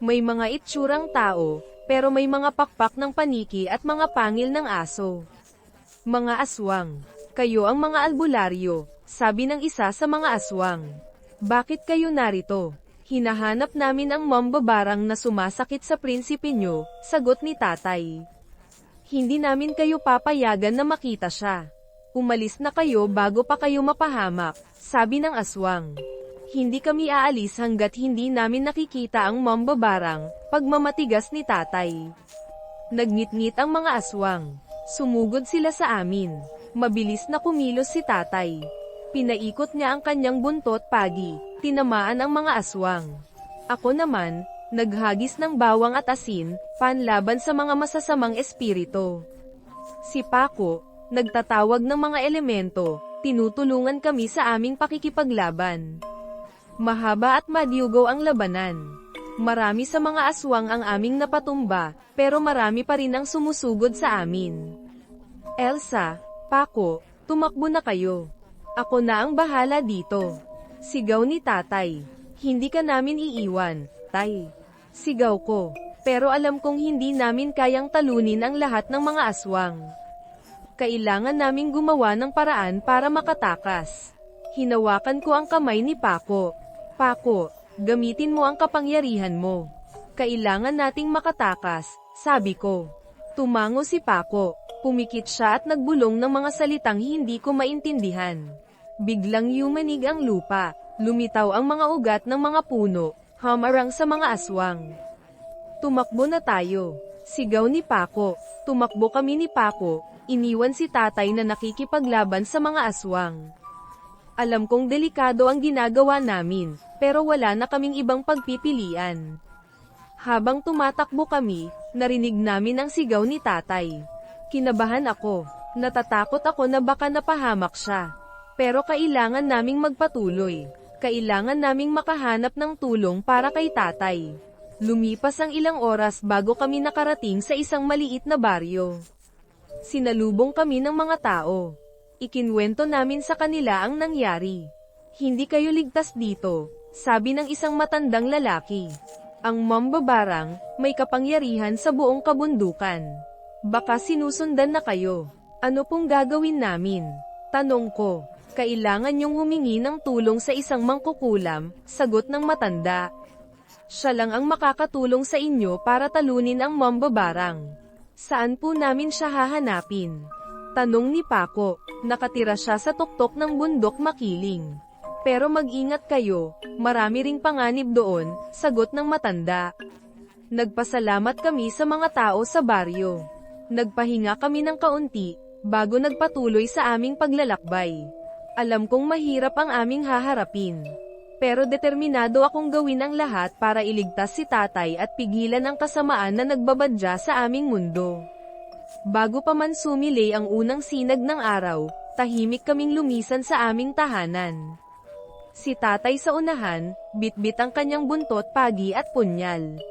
Speaker 1: May mga itsurang tao, pero may mga pakpak ng paniki at mga pangil ng aso. Mga aswang. Kayo ang mga albularyo, sabi ng isa sa mga aswang. Bakit kayo narito? Hinahanap namin ang mambabarang na sumasakit sa prinsipe nyo, sagot ni tatay. Hindi namin kayo papayagan na makita siya. Umalis na kayo bago pa kayo mapahamak, sabi ng aswang. Hindi kami aalis hanggat hindi namin nakikita ang mambabarang, pagmamatigas ni tatay. Nagngit-ngit ang mga aswang. Sumugod sila sa amin. Mabilis na kumilos si tatay. Pinaikot niya ang kanyang buntot pagi, tinamaan ang mga aswang. Ako naman, naghagis ng bawang at asin, panlaban sa mga masasamang espiritu. Si Paco, nagtatawag ng mga elemento, tinutulungan kami sa aming pakikipaglaban. Mahaba at madyugaw ang labanan. Marami sa mga aswang ang aming napatumba, pero marami pa rin ang sumusugod sa amin. Elsa, Paco, tumakbo na kayo. Ako na ang bahala dito. Sigaw ni tatay. Hindi ka namin iiwan, tay. Sigaw ko. Pero alam kong hindi namin kayang talunin ang lahat ng mga aswang. Kailangan naming gumawa ng paraan para makatakas. Hinawakan ko ang kamay ni Paco. Paco, gamitin mo ang kapangyarihan mo. Kailangan nating makatakas, sabi ko. Tumango si Paco. Pumikit siya at nagbulong ng mga salitang hindi ko maintindihan. Biglang yumanig ang lupa. Lumitaw ang mga ugat ng mga puno, hamarang sa mga aswang. Tumakbo na tayo. Sigaw ni Paco. Tumakbo kami ni Paco. Iniwan si tatay na nakikipaglaban sa mga aswang. Alam kong delikado ang ginagawa namin, pero wala na kaming ibang pagpipilian. Habang tumatakbo kami, narinig namin ang sigaw ni tatay. Kinabahan ako. Natatakot ako na baka napahamak siya. Pero kailangan naming magpatuloy. Kailangan naming makahanap ng tulong para kay tatay. Lumipas ang ilang oras bago kami nakarating sa isang maliit na baryo. Sinalubong kami ng mga tao. Ikinwento namin sa kanila ang nangyari. Hindi kayo ligtas dito, sabi ng isang matandang lalaki. Ang mambabarang, may kapangyarihan sa buong kabundukan. Baka sinusundan na kayo. Ano pong gagawin namin? Tanong ko. Kailangan niyong humingi ng tulong sa isang mangkukulam, sagot ng matanda. Siya lang ang makakatulong sa inyo para talunin ang mambabarang. Saan po namin siya hahanapin? Tanong ni Paco. Nakatira siya sa tuktok ng bundok Makiling. Pero mag-ingat kayo, marami ring panganib doon, sagot ng matanda. Nagpasalamat kami sa mga tao sa baryo. Nagpahinga kami ng kaunti, bago nagpatuloy sa aming paglalakbay. Alam kong mahirap ang aming haharapin. Pero determinado akong gawin ang lahat para iligtas si tatay at pigilan ang kasamaan na nagbabadya sa aming mundo. Bago pa man sumilay ang unang sinag ng araw, tahimik kaming lumisan sa aming tahanan. Si tatay sa unahan, bitbit ang kanyang buntot pagi at punyal.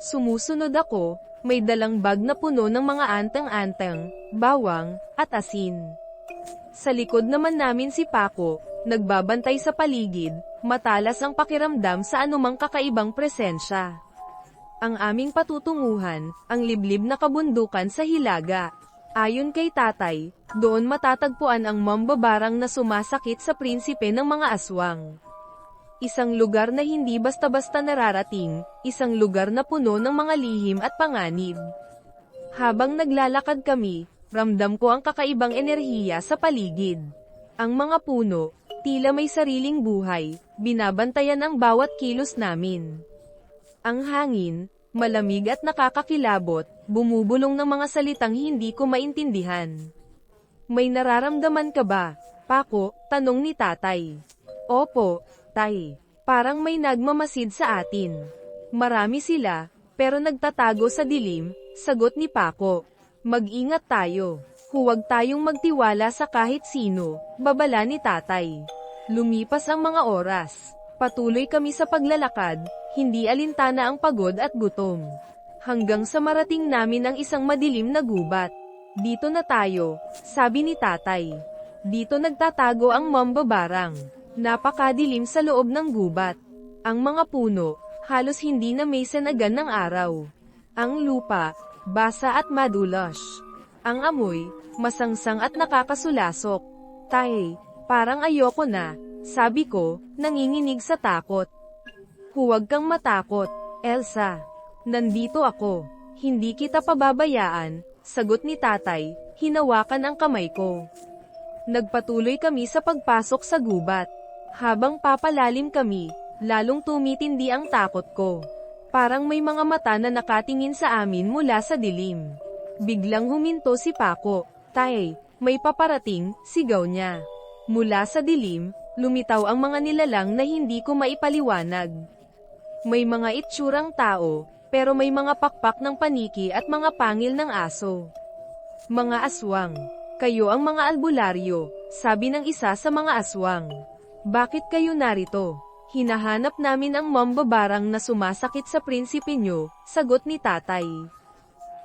Speaker 1: Sumusunod ako, may dalang bag na puno ng mga antang-antang, bawang, at asin. Sa likod naman namin si Paco, nagbabantay sa paligid, matalas ang pakiramdam sa anumang kakaibang presensya. Ang aming patutunguhan, ang liblib na kabundukan sa Hilaga. Ayon kay tatay, doon matatagpuan ang mambabarang na sumasakit sa prinsipe ng mga aswang. Isang lugar na hindi basta-basta nararating, isang lugar na puno ng mga lihim at panganib. Habang naglalakad kami, ramdam ko ang kakaibang enerhiya sa paligid. Ang mga puno, tila may sariling buhay, binabantayan ang bawat kilos namin. Ang hangin, malamig at nakakakilabot, bumubulong ng mga salitang hindi ko maintindihan. May nararamdaman ka ba, Paco? Tanong ni tatay. Opo, tay. Parang may nagmamasid sa atin. Marami sila, pero nagtatago sa dilim, sagot ni Paco. Mag-ingat tayo. Huwag tayong magtiwala sa kahit sino, babala ni tatay. Lumipas ang mga oras. Patuloy kami sa paglalakad, hindi alintana ang pagod at gutom. Hanggang sa marating namin ang isang madilim na gubat. Dito na tayo, sabi ni tatay. Dito nagtatago ang mambabarang. Napakadilim sa loob ng gubat. Ang mga puno, halos hindi na may sanagan ng araw. Ang lupa, basa at madulas. Ang amoy, masangsang at nakakasulasok. Tay, parang ayoko na, sabi ko, nanginginig sa takot. Huwag kang matakot, Elsa. Nandito ako. Hindi kita pababayaan, sagot ni tatay, hinawakan ang kamay ko. Nagpatuloy kami sa pagpasok sa gubat. Habang papalalim kami, lalong tumitindi ang takot ko. Parang may mga mata na nakatingin sa amin mula sa dilim. Biglang huminto si Paco. Tay, may paparating, sigaw niya. Mula sa dilim, lumitaw ang mga nilalang na hindi ko maipaliwanag. May mga itsurang tao, pero may mga pakpak ng paniki at mga pangil ng aso. Mga aswang. Kayo ang mga albularyo, sabi ng isa sa mga aswang. Bakit kayo narito? Hinahanap namin ang mambabarang na sumasakit sa prinsipe nyo, sagot ni tatay.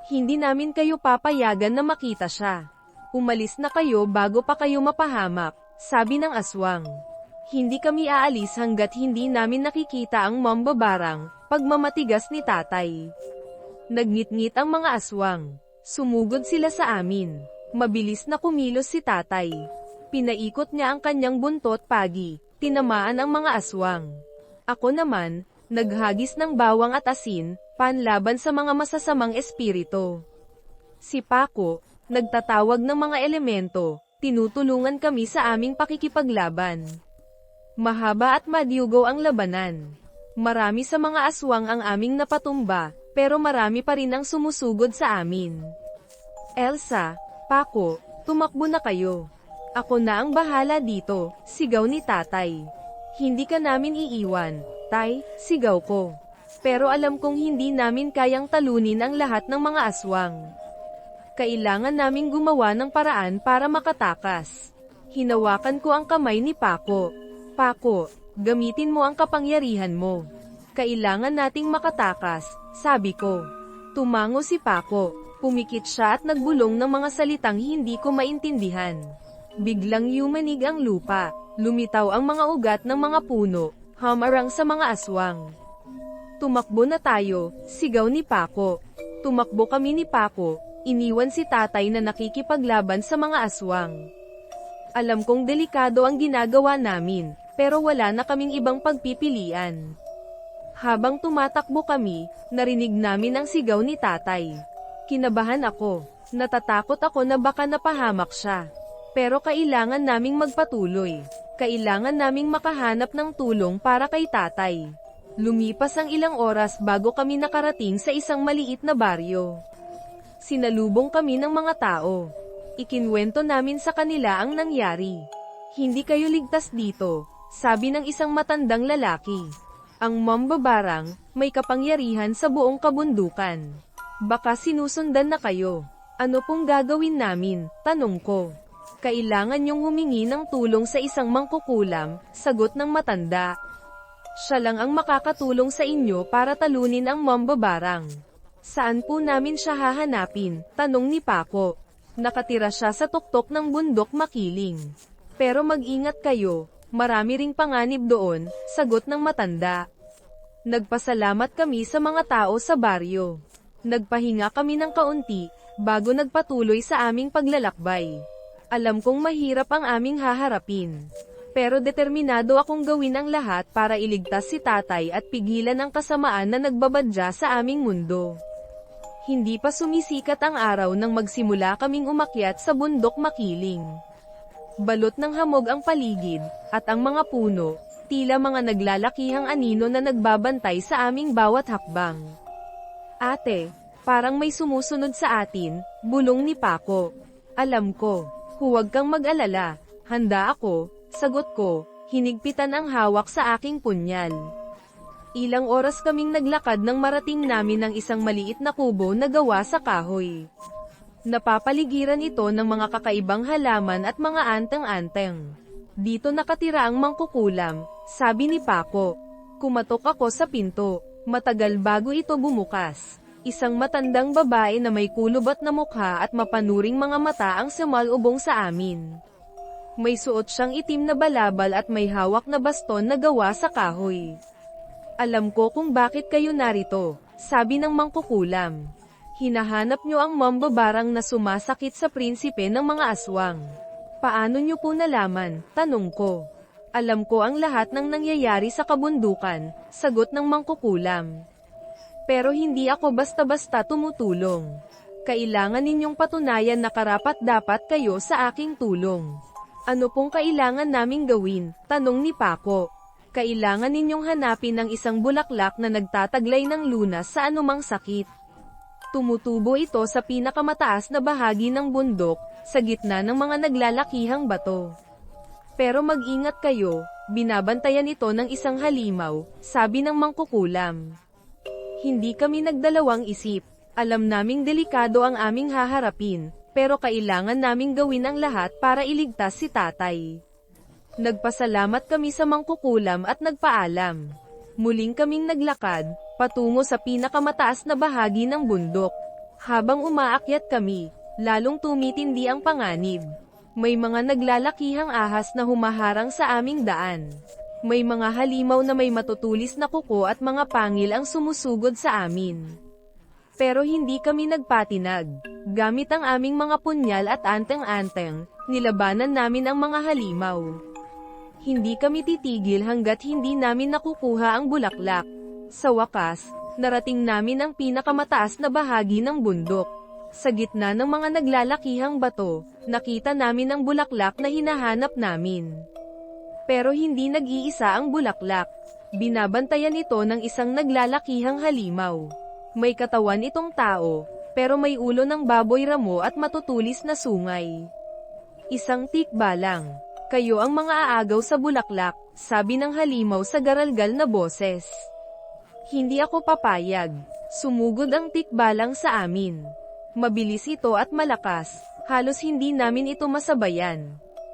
Speaker 1: Hindi namin kayo papayagan na makita siya. Umalis na kayo bago pa kayo mapahamak, sabi ng aswang. Hindi kami aalis hanggat hindi namin nakikita ang mambabarang, pagmamatigas ni tatay. Nagngit-ngit ang mga aswang. Sumugod sila sa amin. Mabilis na kumilos si tatay. Pinaikot niya ang kanyang buntot pagi, tinamaan ang mga aswang. Ako naman, naghagis ng bawang at asin, panlaban sa mga masasamang espiritu. Si Paco, nagtatawag ng mga elemento, tinutulungan kami sa aming pakikipaglaban. Mahaba at madyugo ang labanan. Marami sa mga aswang ang aming napatumba, pero marami pa rin ang sumusugod sa amin. Elsa, Paco, tumakbo na kayo. Ako na ang bahala dito, sigaw ni tatay. Hindi ka namin iiwan, tay, sigaw ko. Pero alam kong hindi namin kayang talunin ang lahat ng mga aswang. Kailangan naming gumawa ng paraan para makatakas. Hinawakan ko ang kamay ni Paco. Paco, gamitin mo ang kapangyarihan mo. Kailangan nating makatakas, sabi ko. Tumango si Paco. Pumikit siya at nagbulong ng mga salitang hindi ko maintindihan. Biglang yumanig ang lupa, lumitaw ang mga ugat ng mga puno, hamarang sa mga aswang. Tumakbo na tayo, sigaw ni Paco. Tumakbo kami ni Paco, iniwan si tatay na nakikipaglaban sa mga aswang. Alam kong delikado ang ginagawa namin, pero wala na kaming ibang pagpipilian. Habang tumatakbo kami, narinig namin ang sigaw ni tatay. Kinabahan ako. Natatakot ako na baka napahamak siya. Pero kailangan naming magpatuloy. Kailangan naming makahanap ng tulong para kay tatay. Lumipas ang ilang oras bago kami nakarating sa isang maliit na baryo. Sinalubong kami ng mga tao. Ikinwento namin sa kanila ang nangyari. Hindi kayo ligtas dito, sabi ng isang matandang lalaki. Ang mambabarang, may kapangyarihan sa buong kabundukan. Baka sinusundan na kayo. Ano pong gagawin namin? Tanong ko. Kailangan niyong humingi ng tulong sa isang mangkukulam, sagot ng matanda. Siya lang ang makakatulong sa inyo para talunin ang mambabarang. Saan po namin siya hahanapin? Tanong ni Paco. Nakatira siya sa tuktok ng bundok Makiling. Pero mag-ingat kayo, marami ring panganib doon, sagot ng matanda. Nagpasalamat kami sa mga tao sa baryo. Nagpahinga kami ng kaunti, bago nagpatuloy sa aming paglalakbay. Alam kong mahirap ang aming haharapin. Pero determinado akong gawin ang lahat para iligtas si tatay at pigilan ang kasamaan na nagbabadya sa aming mundo. Hindi pa sumisikat ang araw nang magsimula kaming umakyat sa bundok Makiling. Balot ng hamog ang paligid, at ang mga puno, tila mga naglalakihang anino na nagbabantay sa aming bawat hakbang. Ate, parang may sumusunod sa atin, bulong ni Paco. Alam ko, huwag kang mag-alala, handa ako, sagot ko, hinigpitan ang hawak sa aking punyal. Ilang oras kaming naglakad nang marating namin ang isang maliit na kubo na gawa sa kahoy. Napapaligiran ito ng mga kakaibang halaman at mga anteng-anteng. Dito nakatira ang mangkukulam, sabi ni Paco. Kumatok ako sa pinto. Matagal bago ito bumukas. Isang matandang babae na may kulubot na mukha at mapanuring mga mata ang sumalubong sa amin. May suot siyang itim na balabal at may hawak na baston na gawa sa kahoy. Alam ko kung bakit kayo narito, sabi ng mangkukulam. Hinahanap nyo ang mambabarang na sumasakit sa prinsipe ng mga aswang. Paano nyo po nalaman? Tanong ko. Alam ko ang lahat ng nangyayari sa kabundukan, sagot ng mangkukulam. Pero hindi ako basta-basta tumutulong. Kailangan ninyong patunayan na karapat-dapat kayo sa aking tulong. Ano pong kailangan naming gawin? Tanong ni Paco. Kailangan ninyong hanapin ang isang bulaklak na nagtataglay ng lunas sa anumang sakit. Tumutubo ito sa pinakamataas na bahagi ng bundok, sa gitna ng mga naglalakihang bato. Pero mag-ingat kayo, binabantayan ito ng isang halimaw, sabi ng mangkukulam. Hindi kami nagdalawang isip. Alam naming delikado ang aming haharapin, pero kailangan naming gawin ang lahat para iligtas si tatay. Nagpasalamat kami sa mangkukulam at nagpaalam. Muling kaming naglakad, patungo sa pinakamataas na bahagi ng bundok. Habang umaakyat kami, lalong tumitindi ang panganib. May mga naglalakihang ahas na humaharang sa aming daan. May mga halimaw na may matutulis na kuko at mga pangil ang sumusugod sa amin. Pero hindi kami nagpatinag. Gamit ang aming mga punyal at anteng-anteng, nilabanan namin ang mga halimaw. Hindi kami titigil hanggat hindi namin nakukuha ang bulaklak. Sa wakas, narating namin ang pinakamataas na bahagi ng bundok. Sa gitna ng mga naglalakihang bato, nakita namin ang bulaklak na hinahanap namin. Pero hindi nag-iisa ang bulaklak. Binabantayan ito ng isang naglalakihang halimaw. May katawan itong tao, pero may ulo ng baboy ramo at matutulis na sungay. Isang tikbalang. Kayo ang mga aagaw sa bulaklak, sabi ng halimaw sa garalgal na boses. Hindi ako papayag. Sumugod ang tikbalang sa amin. Mabilis ito at malakas, halos hindi namin ito masabayan.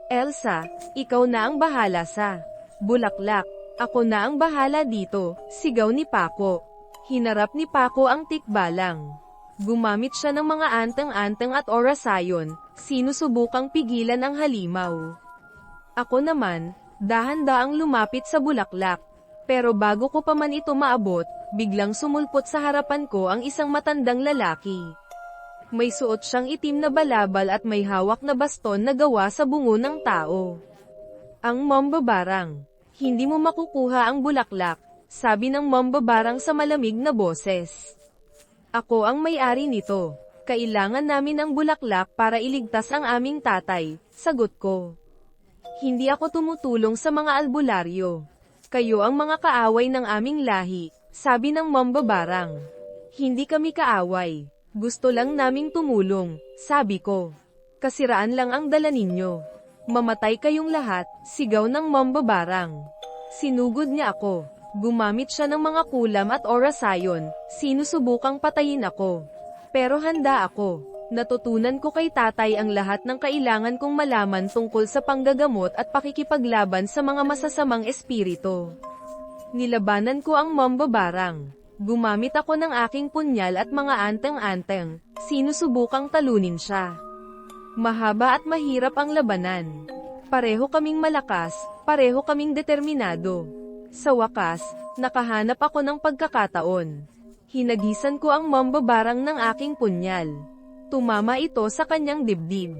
Speaker 1: Elsa, ikaw na ang bahala sa bulaklak. Ako na ang bahala dito, sigaw ni Paco. Hinarap ni Paco ang tikbalang. Gumamit siya ng mga anteng-anteng at orasayon, sinusubukang pigilan ang halimaw. Ako naman, dahan-daang lumapit sa bulaklak. Pero bago ko pa man ito maabot, biglang sumulpot sa harapan ko ang isang matandang lalaki. May suot siyang itim na balabal at may hawak na baston na gawa sa bungo ng tao. Ang mambabarang. Hindi mo makukuha ang bulaklak, sabi ng mambabarang sa malamig na boses. Ako ang may-ari nito. Kailangan namin ang bulaklak para iligtas ang aming tatay, sagot ko. Hindi ako tumutulong sa mga albularyo. Kayo ang mga kaaway ng aming lahi, sabi ng mambabarang. Hindi kami kaaway. Gusto lang naming tumulong, sabi ko. Kasiraan lang ang dala ninyo. Mamatay kayong lahat, sigaw ng mambabarang. Sinugod niya ako. Gumamit siya ng mga kulam at orasayon, sinusubukang patayin ako. Pero handa ako. Natutunan ko kay tatay ang lahat ng kailangan kong malaman tungkol sa panggagamot at pakikipaglaban sa mga masasamang espiritu. Nilabanan ko ang mambabarang. Gumamit ako ng aking punyal at mga anteng-anteng, sinusubukang talunin siya. Mahaba at mahirap ang labanan. Pareho kaming malakas, pareho kaming determinado. Sa wakas, nakahanap ako ng pagkakataon. Hinagisan ko ang mambabarang ng aking punyal. Tumama ito sa kanyang dibdib.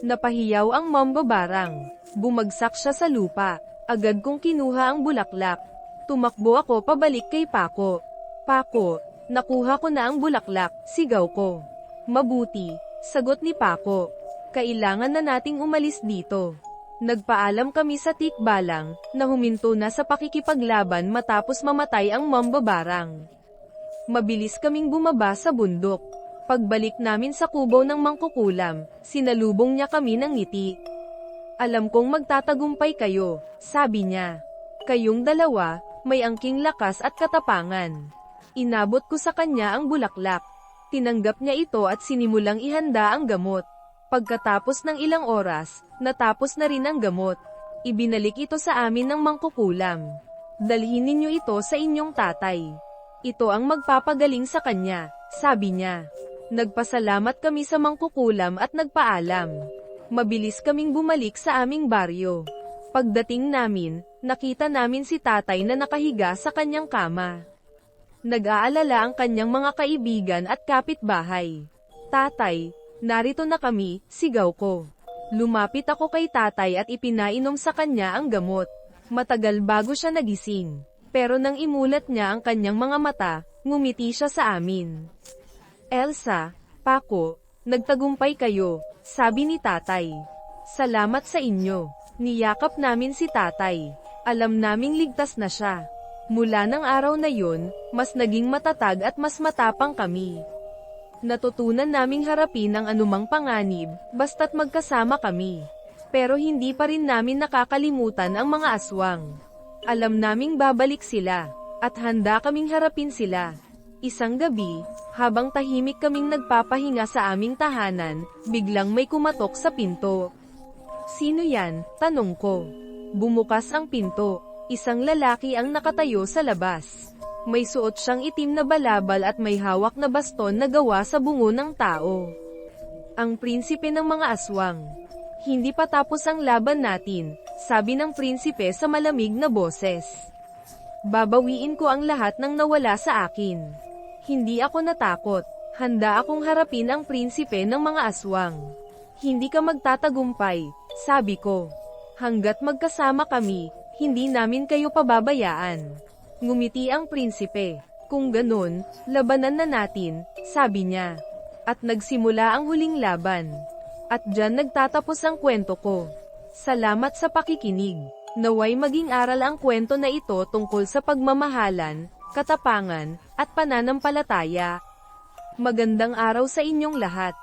Speaker 1: Napahiyaw ang mambabarang. Bumagsak siya sa lupa. Agad kong kinuha ang bulaklak. Tumakbo ako pabalik kay Paco. Paco, nakuha ko na ang bulaklak, sigaw ko. Mabuti, sagot ni Paco. Kailangan na nating umalis dito. Nagpaalam kami sa tikbalang, na huminto na sa pakikipaglaban matapos mamatay ang mambabarang. Mabilis kaming bumaba sa bundok. Pagbalik namin sa kubo ng mangkukulam, sinalubong niya kami ng ngiti. Alam kong magtatagumpay kayo, sabi niya. Kayong dalawa, may angking lakas at katapangan. Inabot ko sa kanya ang bulaklak. Tinanggap niya ito at sinimulang ihanda ang gamot. Pagkatapos ng ilang oras, natapos na rin ang gamot. Ibinalik ito sa amin ng mangkukulam. Dalhin ninyo ito sa inyong tatay. Ito ang magpapagaling sa kanya, sabi niya. Nagpasalamat kami sa mangkukulam at nagpaalam. Mabilis kaming bumalik sa aming baryo. Pagdating namin, nakita namin si tatay na nakahiga sa kanyang kama. Nag-aalala ang kanyang mga kaibigan at kapitbahay. Tatay, narito na kami, sigaw ko. Lumapit ako kay tatay at ipinainom sa kanya ang gamot. Matagal bago siya nagising. Pero nang imulat niya ang kanyang mga mata, ngumiti siya sa amin. Elsa, Paco, Nagtagumpay kayo, sabi ni tatay. Salamat sa inyo. Niyakap namin si tatay. Alam naming ligtas na siya. Mula ng araw na yun, mas naging matatag at mas matapang kami. Natutunan naming harapin ang anumang panganib, basta't magkasama kami. Pero hindi pa rin namin nakakalimutan ang mga aswang. Alam naming babalik sila, at handa kaming harapin sila. Isang gabi, habang tahimik kaming nagpapahinga sa aming tahanan, biglang may kumatok sa pinto. Sino yan? Tanong ko. Bumukas ang pinto. Isang lalaki ang nakatayo sa labas. May suot siyang itim na balabal at may hawak na baston na gawa sa bungo ng tao. Ang prinsipe ng mga aswang. Hindi pa tapos ang laban natin, sabi ng prinsipe sa malamig na boses. Babawiin ko ang lahat ng nawala sa akin. Hindi ako natakot. Handa akong harapin ang prinsipe ng mga aswang. Hindi ka magtatagumpay, sabi ko. Hanggat magkasama kami, hindi namin kayo pababayaan. Ngumiti ang prinsipe. Kung ganun, labanan na natin, sabi niya. At nagsimula ang huling laban. At dyan nagtatapos ang kwento ko. Salamat sa pakikinig. Naway maging aral ang kwento na ito tungkol sa pagmamahalan, katapangan, at pananampalataya. Magandang araw sa inyong lahat.